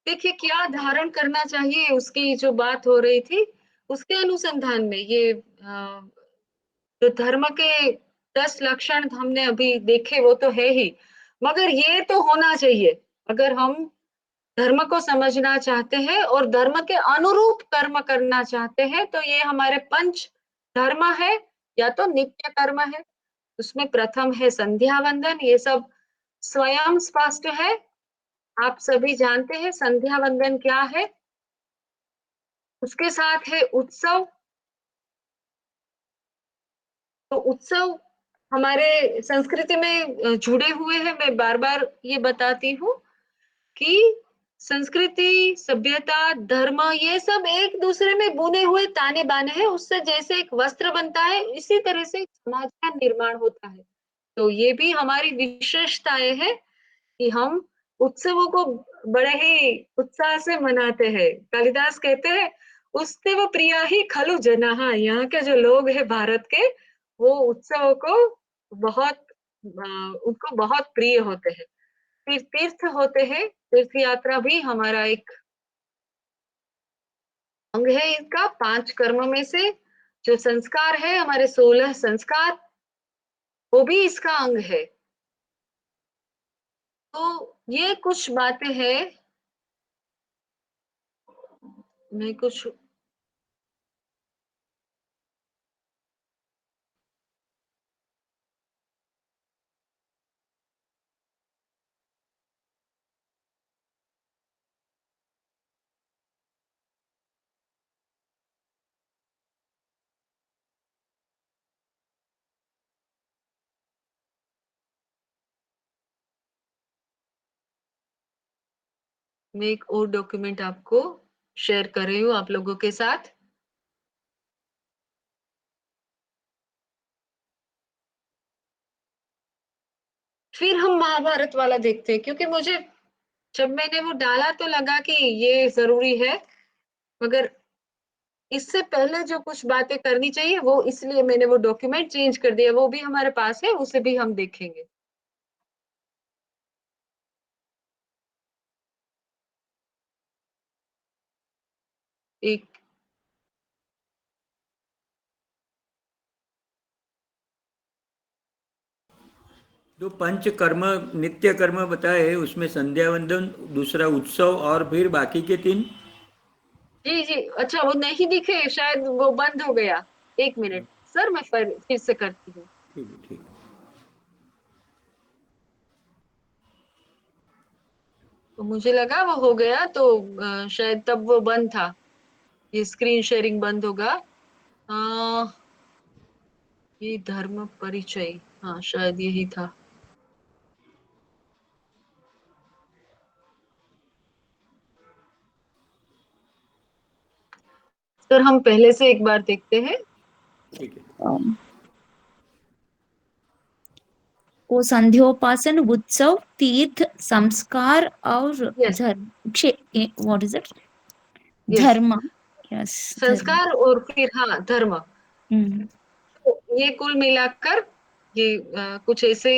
देखिए क्या धारण करना चाहिए, उसकी जो बात हो रही थी उसके अनुसंधान में ये जो धर्म के 10 लक्षण हमने अभी देखे वो तो है ही, मगर ये तो होना चाहिए। अगर हम धर्म को समझना चाहते हैं और धर्म के अनुरूप कर्म करना चाहते हैं, तो ये हमारे पंच धर्म है या तो नित्य कर्म है। उसमें प्रथम है संध्या वंदन, ये सब स्वयं स्पष्ट है, आप सभी जानते हैं संध्या वंदन क्या है। उसके साथ है उत्सव। तो उत्सव हमारे संस्कृति में जुड़े हुए हैं। मैं बार-बार ये बताती हूँ कि संस्कृति, सभ्यता, धर्म ये सब एक दूसरे में बुने हुए ताने-बाने हैं। उससे जैसे एक वस्त्र बनता है, इसी तरह से एक समाज का निर्माण होता है। तो ये भी हमारी विशेषताएँ हैं कि हम उत्सवों को बड़े ही उत्साह से मनाते हैं। कालिदास कहते हैं, "उत्सव प्रिया ही खलु जनाः" यहाँ के जो लोग हैं भारत के, वो उत्सवों को बहुत उनको बहुत प्रिय होते हैं। फिर तीर्थ होते हैं, तीर्थ यात्रा भी हमारा एक अंग है इसका 5 कर्म में से। जो संस्कार है, हमारे 16 संस्कार, वो भी इसका अंग है। तो ये कुछ बातें हैं, मैं कुछ मैं एक और डॉक्यूमेंट आपको शेयर कर रही हूँ आप लोगों के साथ। फिर हम महाभारत वाला देखते हैं क्योंकि मुझे जब मैंने वो डाला तो लगा कि ये ज़रूरी है, मगर इससे पहले जो कुछ बातें करनी चाहिए वो इसलिए मैंने वो डॉक्यूमेंट चेंज कर दिया। वो भी हमारे पास है, उसे भी हम देखेंगे। एक जो पंच कर्म नित्य कर्म बताए उसमें संध्या वंदन, दूसरा उत्सव और फिर बाकी के 3। जी, जी। अच्छा वो नहीं दिखे शायद वो बंद हो गया। 1 मिनट सर मैं फिर से करती हूँ। ठीक है, ठीक। तो मुझे लगा वो हो गया तो शायद तब वो बंद था। ये स्क्रीन शेयरिंग बंद होगा। ये धर्म परिचय, हाँ शायद यही था। सर हम पहले से एक बार देखते हैं। ठीक है। वो संध्योपासन, उत्सव, तीर्थ, संस्कार और यस, धर्म, व्हाट इज इट, यस। धर्म, यस, धर्म। संस्कार और फिर हाँ, धर्म। हम्म। तो ये कुल मिलाकर ये कुछ ऐसे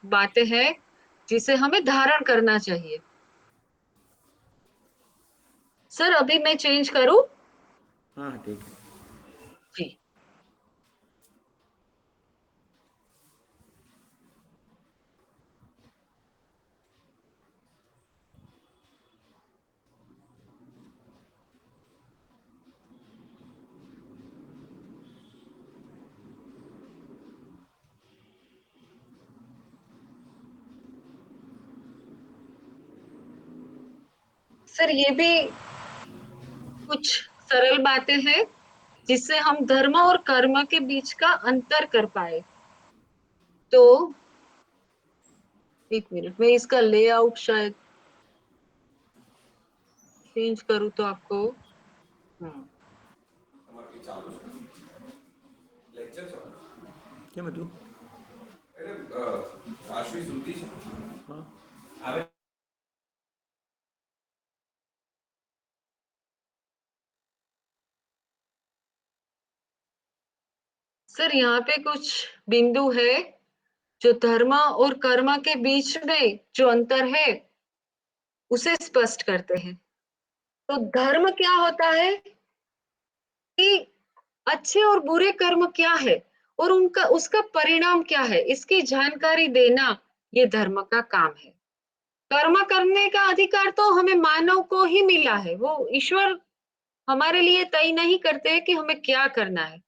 बातें हैं जिसे हमें धारण करना चाहिए। सर अभी मैं चेंज करूँ? हाँ, ठीक है। जी। सर ये भी कुछ सरल बातें हैं जिससे हम धर्म और कर्म के बीच का अंतर कर पाए। तो 1 मिनट मैं इसका लेआउट शायद चेंज करूँ तो आपको क्या मतलब? हाँ। सर यहाँ पे कुछ बिंदु है जो धर्म और कर्म के बीच में जो अंतर है उसे स्पष्ट करते हैं। तो धर्म क्या होता है कि अच्छे और बुरे कर्म क्या है और उनका उसका परिणाम क्या है इसकी जानकारी देना ये धर्म का काम है। कर्म करने का अधिकार तो हमें मानव को ही मिला है। वो ईश्वर हमारे लिए तय नहीं करते हैं कि हमें क्या करना है।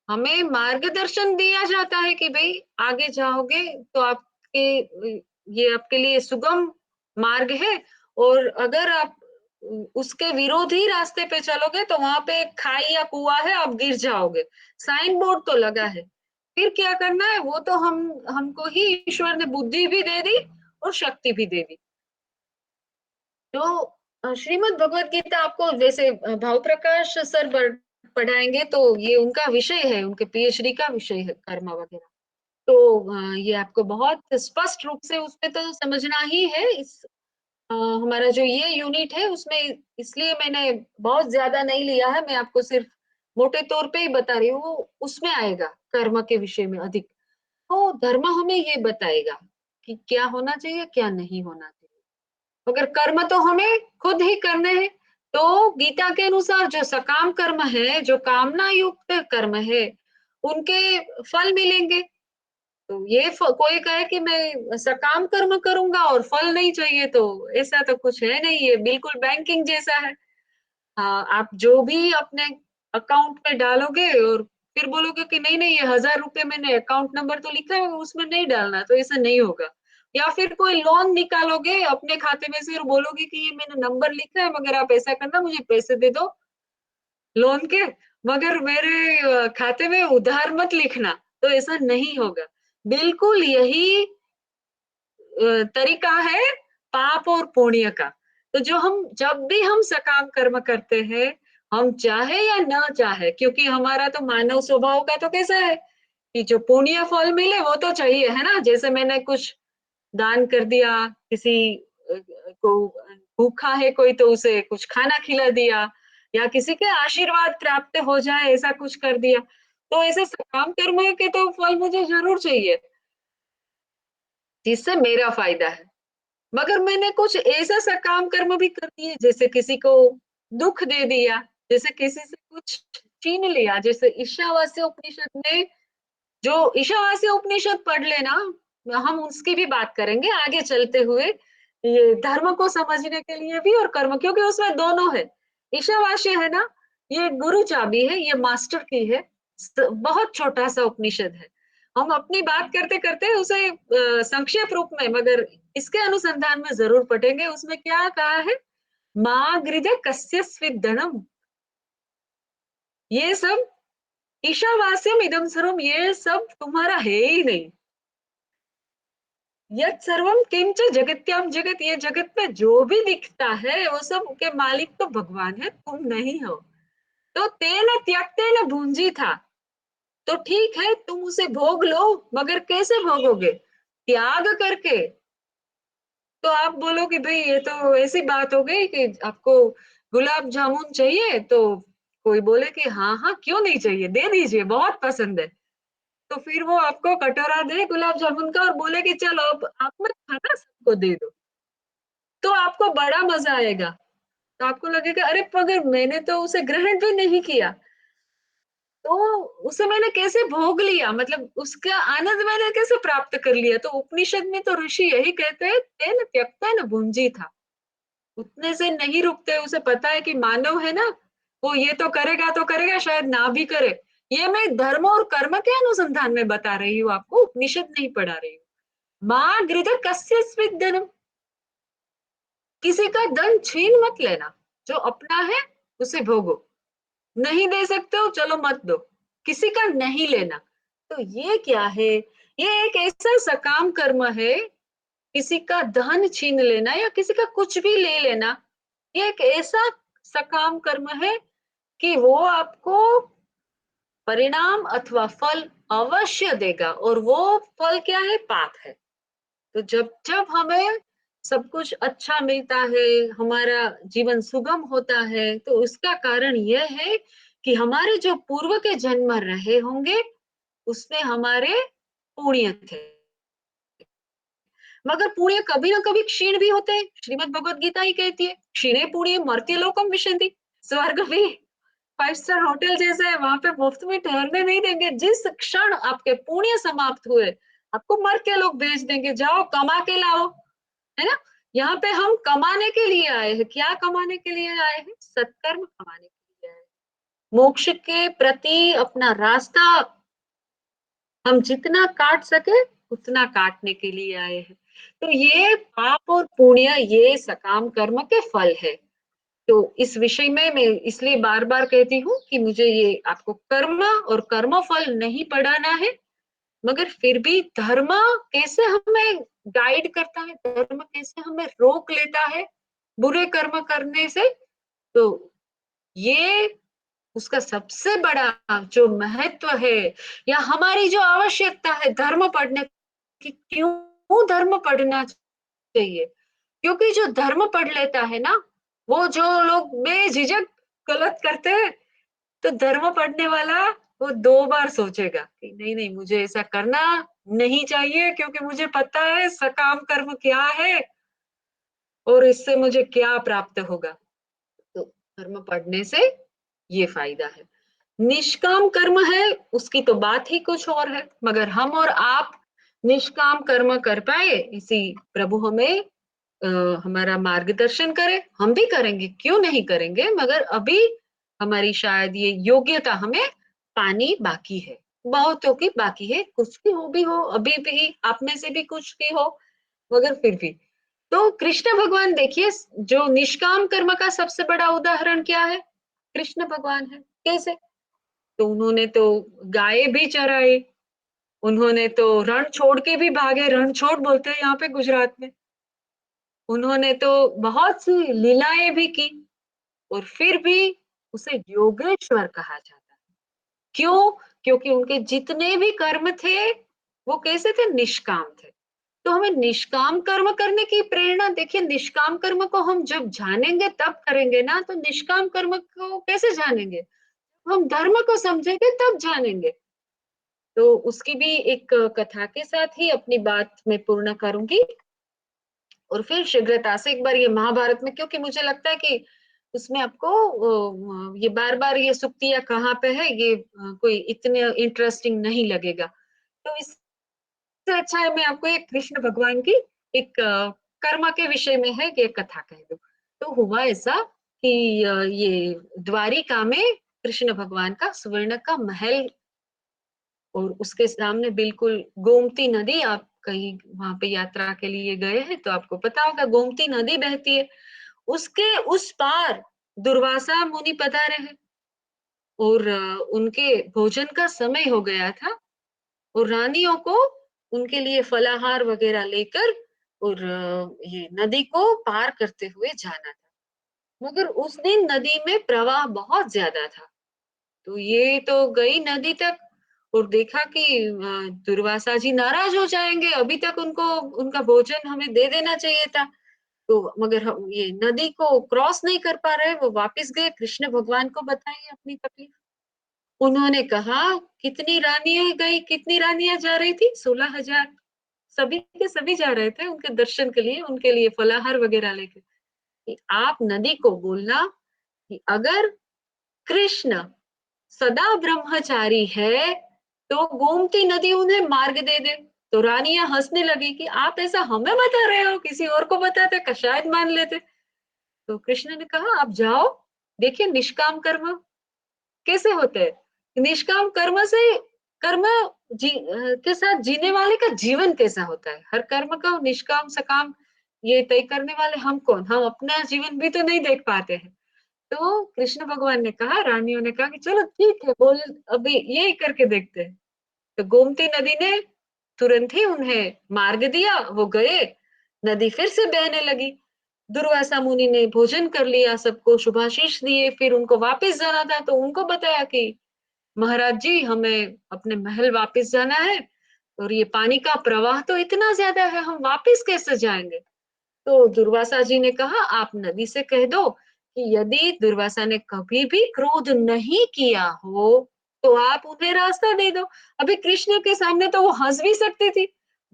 हमें मार्गदर्शन दिया जाता है कि भई आगे जाओगे तो आपके ये आपके लिए सुगम मार्ग है, और अगर आप उसके विरोधी रास्ते पे चलोगे तो वहां पे एक खाई या कुआं है, आप गिर जाओगे। साइन बोर्ड तो लगा है, फिर क्या करना है वो तो हमको ही ईश्वर ने बुद्धि भी दे दी और शक्ति भी दे दी। तो श्रीमद् भगवत गीता आपको जैसे भाव प्रकाश सर पढ़ाएंगे, तो ये उनका विषय है, उनके पीएचडी का विषय है कर्म वगैरह। तो ये आपको बहुत स्पष्ट रूप से उसमें तो समझना ही है। इस हमारा जो ये यूनिट है उसमें, इसलिए मैंने बहुत ज्यादा नहीं लिया है, मैं आपको सिर्फ मोटे तौर पे ही बता रही हूँ। उसमें आएगा कर्म के विषय में अधिक। तो धर्म हमें ये बताएगा कि क्या होना चाहिए, क्या नहीं होना चाहिए। अगर कर्म तो हमें खुद ही करने हैं, तो गीता के अनुसार जो सकाम कर्म है, जो कामना युक्त कर्म है, उनके फल मिलेंगे। तो ये कोई कहे कि मैं सकाम कर्म करूंगा और फल नहीं चाहिए, तो ऐसा तो कुछ है नहीं, ये बिल्कुल बैंकिंग जैसा है। हाँ, आप जो भी अपने अकाउंट में डालोगे और फिर बोलोगे कि नहीं नहीं, ये 1000 रुपए मैंने अकाउंट नंबर तो लिखा है उसमें नहीं डालना, तो ऐसा नहीं होगा। या फिर कोई लोन निकालोगे अपने खाते में से और बोलोगे कि ये मैंने नंबर लिखा है, मगर आप ऐसा करना, मुझे पैसे दे दो लोन के, मगर मेरे खाते में उधार मत लिखना, तो ऐसा नहीं होगा। बिल्कुल यही तरीका है पाप और पुण्य का। तो जब भी हम सकाम कर्म करते हैं, हम चाहे या ना चाहे, क्योंकि हमारा तो मानव स्वभाव का तो कैसा है कि जो पुण्य फल मिले वो तो चाहिए, है ना। जैसे मैंने कुछ दान कर दिया, किसी को भूखा है कोई तो उसे कुछ खाना खिला दिया, या किसी के आशीर्वाद प्राप्त हो जाए ऐसा कुछ कर दिया, तो ऐसे सकाम कर्म के तो फल मुझे जरूर चाहिए, जिससे मेरा फायदा है। मगर मैंने कुछ ऐसा सकाम कर्म भी कर दिए, जैसे किसी को दुख दे दिया, जैसे किसी से कुछ छीन लिया। जैसे ईशावास्य उपनिषद में, जो ईशावास्य उपनिषद पढ़ लेना, हम उसकी भी बात करेंगे आगे चलते हुए, ये धर्म को समझने के लिए भी और कर्म, क्योंकि उसमें दोनों है। ईशावास्य है ना, ये गुरु चाबी है, ये मास्टर की है, बहुत छोटा सा उपनिषद है। हम अपनी बात करते करते उसे संक्षेप रूप में, मगर इसके अनुसंधान में जरूर पढ़ेंगे। उसमें क्या कहा है, माँ गृधे कस्यस्विद धनम, ये सब ईशावास्यम इदम सर्वम, ये सब तुम्हारा है ही नहीं। यत् सर्वम किंच जगत्याम जगत, ये जगत में जो भी दिखता है वो सब के मालिक तो भगवान है, तुम नहीं हो। तो तेन त्यक्तेन भुंजी था, तो ठीक है तुम उसे भोग लो, मगर कैसे भोगोगे, त्याग करके। तो आप बोलो कि भाई ये तो ऐसी बात हो गई कि आपको गुलाब जामुन चाहिए, तो कोई बोले कि हाँ हाँ क्यों नहीं चाहिए, दे दीजिए, बहुत पसंद है। तो फिर वो आपको कटोरा दे गुलाब जामुन का और बोले कि चलो अब आप मत खाना, सबको दे दो, तो आपको बड़ा मजा आएगा। तो आपको लगेगा अरे मगर मैंने तो उसे ग्रहण भी नहीं किया, तो उसे मैंने कैसे भोग लिया, मतलब उसका आनंद मैंने कैसे प्राप्त कर लिया। तो उपनिषद में तो ऋषि यही कहते हैं, तेन त्यक्तेन भुंजी था, उतने से नहीं रुकते। उसे पता है कि मानव है ना, वो ये तो करेगा, शायद ना भी करे। ये मैं धर्म और कर्म के अनुसंधान में बता रही हूँ आपको, उपनिषद नहीं पढ़ा रही हूँ। माँ गृध कस्यस्विद धनम, किसी का धन छीन मत लेना, जो अपना है उसे भोगो, नहीं दे सकते हो चलो मत दो, किसी का नहीं लेना। तो ये क्या है, ये एक ऐसा सकाम कर्म है, किसी का धन छीन लेना या किसी का कुछ भी ले लेना, ये एक ऐसा सकाम कर्म है कि वो आपको परिणाम अथवा फल अवश्य देगा, और वो फल क्या है, पाप है। तो जब जब हमें सब कुछ अच्छा मिलता है, हमारा जीवन सुगम होता है, तो उसका कारण यह है कि हमारे जो पूर्व के जन्म रहे होंगे उसमें हमारे पुण्य थे। मगर पुण्य कभी ना कभी क्षीण भी होते हैं, श्रीमद् भगवत गीता ही कहती है क्षीणे पुण्य मर्त्य लोकम विशन्ति। स्वर्ग भी 5 स्टार होटल जैसा है, वहां पे मुफ्त में ठहरने नहीं देंगे। जिस क्षण आपके पुण्य समाप्त हुए, आपको मर्त्य लोग भेज देंगे, जाओ कमा के लाओ, है ना। यहाँ पे हम कमाने के लिए आए हैं, क्या कमाने के लिए आए हैं, सत्कर्म कमाने के लिए आए हैं। मोक्ष के प्रति अपना रास्ता हम जितना काट सके उतना काटने के लिए आए हैं। तो ये पाप और पुण्य ये सकाम कर्म के फल है। तो इस विषय में मैं इसलिए बार-बार कहती हूँ कि मुझे ये आपको कर्म और कर्म फल नहीं पढ़ाना है, मगर फिर भी धर्म कैसे हमें गाइड करता है, धर्म कैसे हमें रोक लेता है बुरे कर्म करने से, तो ये उसका सबसे बड़ा जो महत्व है या हमारी जो आवश्यकता है धर्म पढ़ने की, क्यों धर्म पढ़ना चाहिए? क्योंकि जो धर्म पढ़ लेता है ना, वो जो लोग बेझिझक गलत करते हैं, तो धर्म पढ़ने वाला वो 2 बार सोचेगा कि नहीं-नहीं मुझे ऐसा करना नहीं चाहिए क्योंकि मुझे पता है सकाम कर्म क्या है और इससे मुझे क्या प्राप्त होगा। तो धर्म पढ़ने से ये फ़ायदा है। निष्काम कर्म है, उसकी तो बात ही कुछ और है, मगर हम और आप निष्काम कर्म कर पाए, इसी प्रभु हमें अ, हमारा मार्गदर्शन करे, हम भी करेंगे, क्यों नहीं करेंगे? मगर अभी हमारी शायद ये योग्यता हमें पानी बाकी है, बहुतों की बाकी है, कुछ भी हो, अभी भी आप में से भी कुछ भी हो, मगर फिर भी। तो कृष्ण भगवान देखिए जो निष्काम कर्म का सबसे बड़ा उदाहरण क्या है? कृष्ण भगवान है। कैसे? तो उन्होंने तो गाय भी चराई, उन्होंने तो रण छोड़ के भी भागे, रणछोड़ बोलते हैं यहाँ पे गुजरात में। उन्होंने तो बहुत सी लीलाएँ भी की और फिर भी उसे योगेश्वर कहा जाता है। क्यों? क्योंकि उनके जितने भी कर्म थे, वो कैसे थे? निष्काम थे। तो हमें निष्काम कर्म करने की प्रेरणा देखिए निष्काम कर्म को हम जब जानेंगे तब करेंगे ना, तो निष्काम कर्म को कैसे जानेंगे? हम धर्म को समझेंगे तब जानेंगे। तो उसकी भी एक कथा के साथ ही अपनी बात मैं पूर्ण करूँगी और फिर शीघ्रता से एक बार ये महाभारत में क्योंकि मुझे लगता है कि उसमें आपको ये बार-बार ये सुक्तियाँ कहाँ पे है ये कोई इतने इंटरेस्टिंग नहीं लगेगा। तो इससे अच्छा है मैं आपको एक कृष्ण भगवान की एक कर्म के विषय में है ये कथा कह दूँ। तो हुआ ऐसा कि ये द्वारिका में कृष्ण भगवान का स्वर्ण का महल और उसके सामने बिल्कुल गोमती नदी आप कहीं वहाँ पे यात्रा के लिए गए हैं तो आपको पता होगा गोमती नदी बहती है। उसके उस पार दुर्वासा मुनि पधारे हैं और उनके भोजन का समय हो गया था और रानियों को उनके लिए फलाहार वगैरह लेकर और ये नदी को पार करते हुए जाना था। मगर उस दिन नदी में प्रवाह बहुत ज़्यादा था। तो ये तो गई नदी तक और देखा कि दुर्वासा जी नाराज़ हो जाएँगे, अभी तक उनको उनका भोजन हमें दे देना चाहिए था। तो मगर हम ये नदी को क्रॉस नहीं कर पा रहे, वो वापस गए कृष्ण भगवान को बताई अपनी तकलीफ। उन्होंने कहा कितनी रानियाँ गई, कितनी रानियाँ जा रही थी? 16,000 सभी के सभी जा रहे थे उनके दर्शन के लिए, उनके लिए फलाहार वगैरह लेके। कि आप नदी को बोलना कि अगर कृष्ण सदा ब्रह्मचारी है, तो गोमती नदी उन्हें मार्ग दे दे। तो रानियाँ हँसने लगी कि आप ऐसा हमें बता रहे हो, किसी और को बताते क शायद मान लेते। तो कृष्ण ने कहा आप जाओ, देखिए निष्काम कर्म कैसे होते हैं। निष्काम कर्म से कर्म के साथ जीने वाले का जीवन कैसा होता है। हर कर्म का निष्काम सकाम ये तय करने वाले हम कौन? हम अपना जीवन भी तो नहीं देख पाते हैं। तो कृष्ण भगवान ने कहा, रानियों ने कहा कि चलो ठीक है, बोल अभी यही करके देखते हैं। तो गोमती नदी ने तुरंत ही उन्हें मार्ग दिया, वो गए, नदी फिर से बहने लगी। दुर्वासा मुनि ने भोजन कर लिया, सबको शुभाशीष दिए, फिर उनको वापस जाना था तो उनको बताया कि महाराज जी हमें अपने महल वापस जाना है और ये पानी का प्रवाह तो इतना ज्यादा है, हम वापस कैसे जाएंगे? तो दुर्वासा जी ने कहा आप नदी से कह दो कि यदि दुर्वासा ने कभी भी क्रोध नहीं किया हो, तो आप उन्हें रास्ता दे दो। अभी कृष्ण के सामने तो वो हँस भी सकती थी।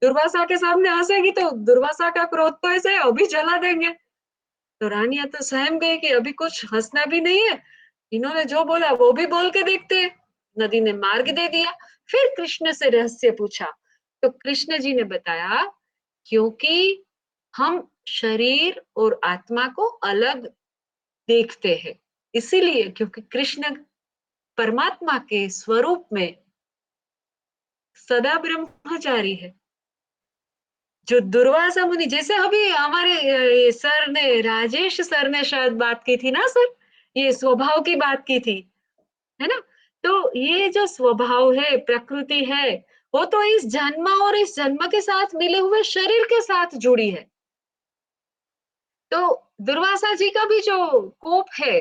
दुर्वासा के सामने हँसेगी तो दुर्वासा का क्रोध तो ऐसे अभी जला देंगे। तो रानियाँ तो सहम गई कि अभी कुछ हँसना भी नहीं है। इन्होंने जो बोला वो भी बोल के देखते हैं। नदी ने मार्ग दे दिया। फिर कृष्ण से रहस्य पूछा। तो कृष्ण जी ने बताया क्योंकि हम शरीर और आत्मा को अलग देखते हैं। इसीलिए क्योंकि कृष्ण परमात्मा के स्वरूप में सदा ब्रह्मचारी है। जो दुर्वासा मुनि, जैसे अभी हमारे राजेश सर ने शायद बात की थी ना सर, ये स्वभाव की बात की थी, है ना? तो ये जो स्वभाव है, प्रकृति है, वो तो इस जन्म और इस जन्म के साथ मिले हुए शरीर के साथ जुड़ी है। तो दुर्वासा जी का भी जो कोप है,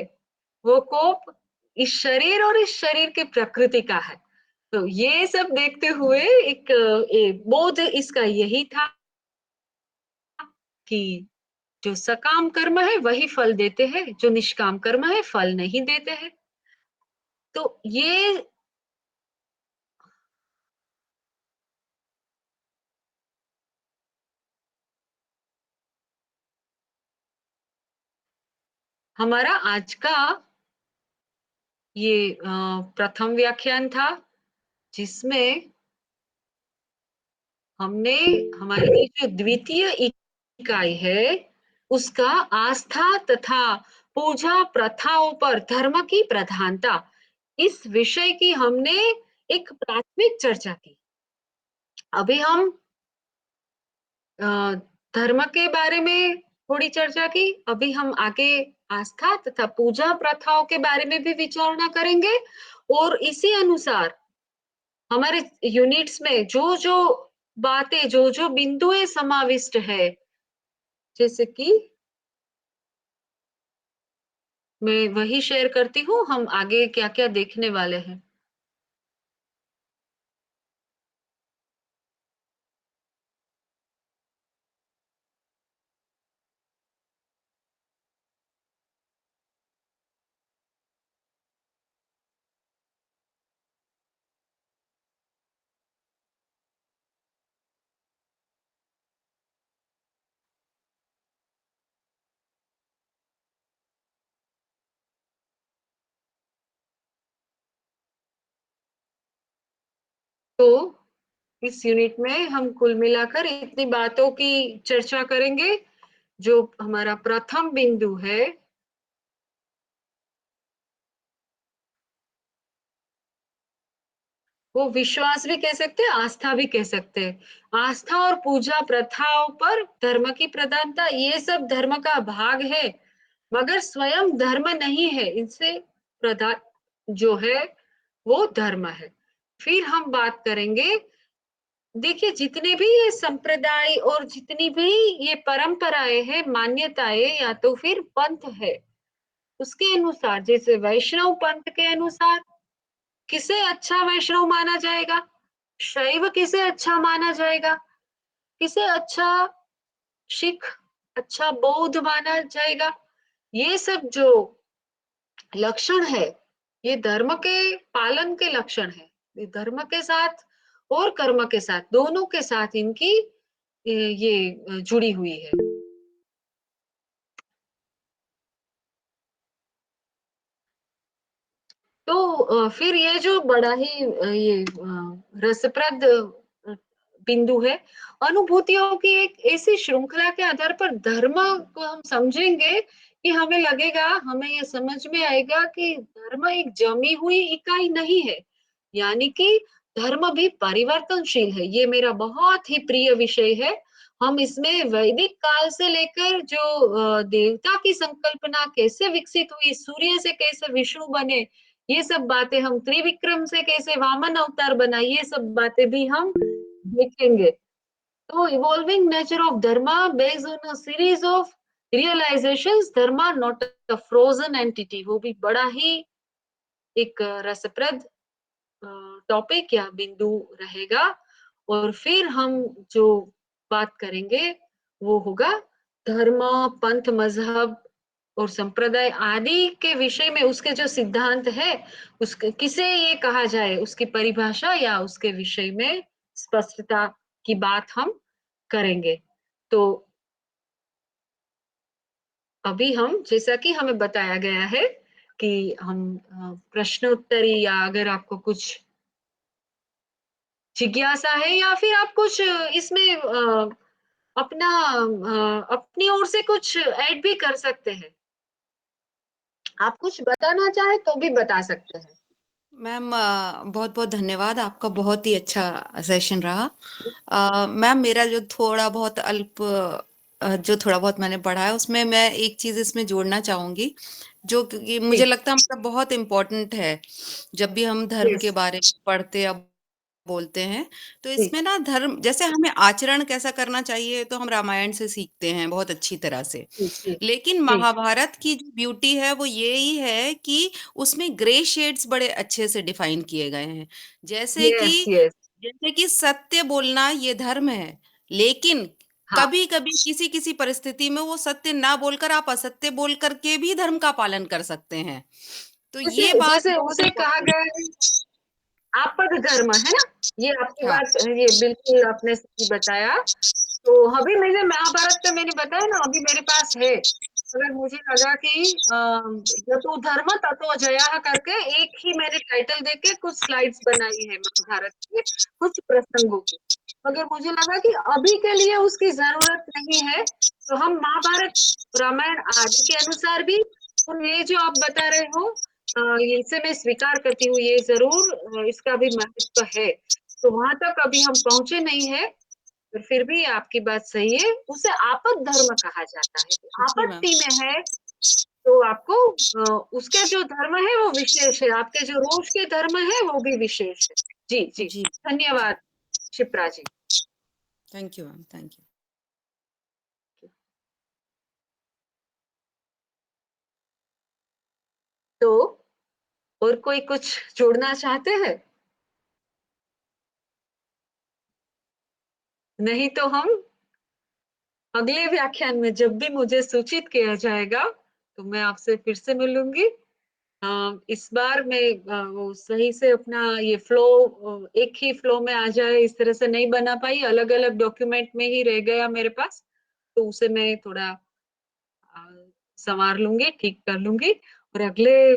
वो कोप इस शरीर और इस शरीर की प्रकृति का है। तो ये सब देखते हुए एक बोध इसका यही था कि जो सकाम कर्म है वही फल देते हैं, जो निष्काम कर्म है फल नहीं देते हैं। तो ये हमारा आज का ये प्रथम व्याख्यान था, जिसमें हमने हमारी जो द्वितीय इकाई है, उसका आस्था तथा पूजा प्रथाओं पर धर्म की प्रधानता, इस विषय की हमने एक प्राथमिक चर्चा की। अभी हम धर्म के बारे में थोड़ी चर्चा की, अभी हम आगे आस्था तथा पूजा प्रथाओं के बारे में भी विचारणा करेंगे, और इसी अनुसार हमारे यूनिट्स में जो जो बातें, जो जो बिंदुएं समाविष्ट है, जैसे कि मैं वही शेयर करती हूँ, हम आगे क्या क्या देखने वाले हैं। तो इस यूनिट में हम कुल मिलाकर इतनी बातों की चर्चा करेंगे। जो हमारा प्रथम बिंदु है, वो विश्वास भी कह सकते हैं, आस्था भी कह सकते हैं। आस्था और पूजा प्रथाओं पर धर्म की प्रधानता, ये सब धर्म का भाग है, मगर स्वयं धर्म नहीं है। इनसे प्रधान जो है वो धर्म है। फिर हम बात करेंगे, देखिए जितने भी ये संप्रदाय और जितनी भी ये परंपराएं हैं, मान्यताएं या तो फिर पंथ है, उसके अनुसार, जैसे वैष्णव पंथ के अनुसार किसे अच्छा वैष्णव माना जाएगा, शैव किसे अच्छा माना जाएगा, किसे अच्छा सिख, अच्छा बौद्ध माना जाएगा। ये सब जो लक्षण है, ये धर्म के पालन के लक्षण है। ये धर्म के साथ और कर्म के साथ, दोनों के साथ इनकी ये जुड़ी हुई है। तो फिर ये जो बड़ा ही ये रसप्रद बिंदु है, अनुभूतियों की एक ऐसी श्रृंखला के आधार पर धर्म को हम समझेंगे कि हमें लगेगा, हमें ये समझ में आएगा कि धर्म एक जमी हुई इकाई नहीं है, यानी कि धर्म भी परिवर्तनशील है। ये मेरा बहुत ही प्रिय विषय है। हम इसमें वैदिक काल से लेकर जो देवता की संकल्पना कैसे विकसित हुई, सूर्य से कैसे विष्णु बने, ये सब बातें, हम त्रिविक्रम से कैसे वामन अवतार बना, ये सब बातें भी हम देखेंगे। तो evolving nature of Dharma based on a series of realisations, Dharma not a frozen entity, वो भी बड़ा ही एक रसप्रद टॉपिक या बिंदु रहेगा। और फिर हम जो बात करेंगे वो होगा धर्म, पंथ, मजहब और संप्रदाय आदि के विषय में उसके जो सिद्धांत है, उसके किसे ये कहा जाए, उसकी परिभाषा या उसके विषय में स्पष्टता की बात हम करेंगे। तो अभी हम, जैसा कि हमें बताया गया है कि हम प्रश्नोत्तरी, या अगर आपको कुछ जिज्ञासा है या फिर आप कुछ इसमें अपना अपनी ओर से कुछ ऐड भी कर सकते हैं। आप कुछ बताना चाहे तो भी बता सकते हैं। मैम बहुत-बहुत धन्यवाद। आपका बहुत ही अच्छा सेशन रहा। मैम मेरा जो थोड़ा बहुत जो थोड़ा बहुत मैंने पढ़ा है उसमें मैं एक चीज़ इसमें जोड़ना चाहूँगी, जो कि मुझे लगता है मतलब बहुत इम्पोर्टेंट है। जब भी हम धर्म के यस बारे में पढ़ते या बोलते हैं, तो जी इसमें ना धर्म जैसे हमें आचरण कैसा करना चाहिए तो हम रामायण से सीखते हैं बहुत अच्छी तरह से। जी जी लेकिन जी महाभारत की जो ब्यूटी है वो यही है कि उसमें ग्रे शेड्स बड़े अच्छे से डिफाइन किए गए हैं। जैसे कि यस यस जैसे कि सत्य बोलना ये धर्म है, लेकिन हाँ कभी-कभी किसी-किसी परिस्थिति में वो सत्य ना बोलकर आप असत्य बोल करके भी धर्म का पालन कर सकते हैं। तो जैसे ये बात जैसे बहुत उसे कहा इम्पोर्टेंट गया है आपद धर्म है ना, ये आपकी हाँ, बात, ये बिल्कुल आपने सही बताया। तो अभी मैंने महाभारत का मैंने बताया ना, अभी मेरे पास है। अगर मुझे लगा कि जतो धर्म ततो जयः करके एक ही मैंने टाइटल देके कुछ स्लाइड्स बनाई है महाभारत के कुछ प्रसंगों की। अगर मुझे लगा कि अभी के लिए उसकी जरूरत नहीं है, तो हम महाभारत रामायण आदि के अनुसार भी, और ये जो आप बता रहे हो इसे मैं स्वीकार करती हूँ, ये जरूर इसका भी महत्व है। तो वहां तक अभी हम पहुंचे नहीं है, पर फिर भी आपकी बात सही है। उसे आपद धर्म कहा जाता है कि जी मैम। आपत्ति में है तो आपको उसके जो धर्म है वो विशेष है, आपके जो रोज के धर्म है वो भी विशेष है। जी जी, जी, जी। धन्यवाद Shipra ji. Thank you ma'am, thank you. तो और कोई कुछ जोड़ना चाहते हैं? नहीं तो हम अगले व्याख्यान में जब भी मुझे सूचित किया जाएगा तो मैं आपसे फिर से मिलूंगी। इस बार मैं वो सही से अपना ये फ्लो एक ही फ्लो में आ जाए इस तरह से नहीं बना पाई, अलग अलग डॉक्यूमेंट में ही रह गया मेरे पास। तो उसे मैं थोड़ा अ, संवार लूंगी, ठीक कर लूंगी। और अगले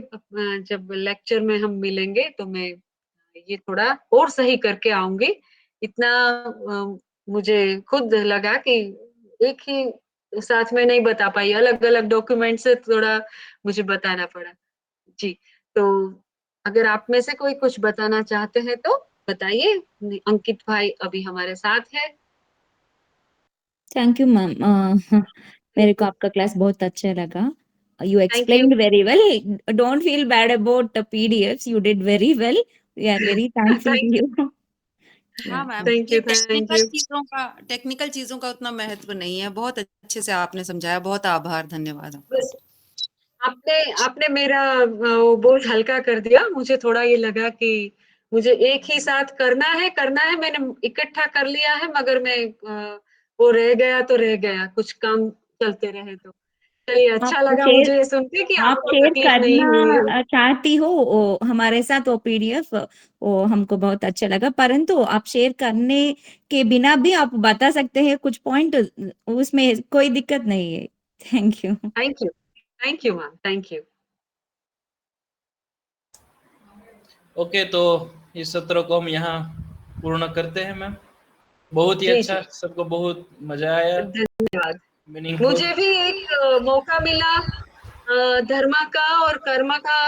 जब लेक्चर में हम मिलेंगे तो मैं ये थोड़ा और सही करके आऊंगी। इतना मुझे खुद लगा कि एक ही साथ में नहीं बता पाई, अलग अलग डॉक्यूमेंट से थोड़ा मुझे बताना पड़ा। जी, तो अगर आप में से कोई कुछ बताना चाहते हैं तो बताइए। अंकित भाई अभी हमारे साथ है। Thank you ma'am. मेरे को आपका क्लास बहुत अच्छा लगा। You thank you. Explained very well. Don't feel bad about the PDFs, you did very well. We are very thankful thank to you. हाँ या मैम, थैंक ये यू थैंक यू। टेक्निकल चीज़ों का उतना महत्व नहीं है। बहुत अच्छे से आपने समझाया, बहुत आभार, धन्यवाद आपका। बस आपने आपने मेरा वो बोझ हल्का कर दिया। मुझे थोड़ा ये लगा कि मुझे एक ही साथ करना है, मैंने इकट्ठा कर लिया है, मगर मैं वो रह गया तो रह गया, कुछ काम चलते रहे तो। चलिए, आप अच्छा लगा शेयर मुझे ये सुन के कि आप आपको शेयर तकलीफ नहीं हुई है। करना चाहती हो हमारे साथ वो पीडीएफ, वो हमको बहुत अच्छा लगा। परंतु आप शेयर करने के बिना भी आप बता सकते हैं कुछ पॉइंट, उसमें कोई दिक्कत नहीं है। Thank you. Thank you ma'am, thank you. Okay, तो इस सत्र को हम यहाँ पूर्ण करते हैं मैम। बहुत ही जी अच्छा, जी, सबको बहुत मजा आया, धन्यवाद। मीनिंगफुल। मुझे भी एक मौका मिला धर्म का और कर्म का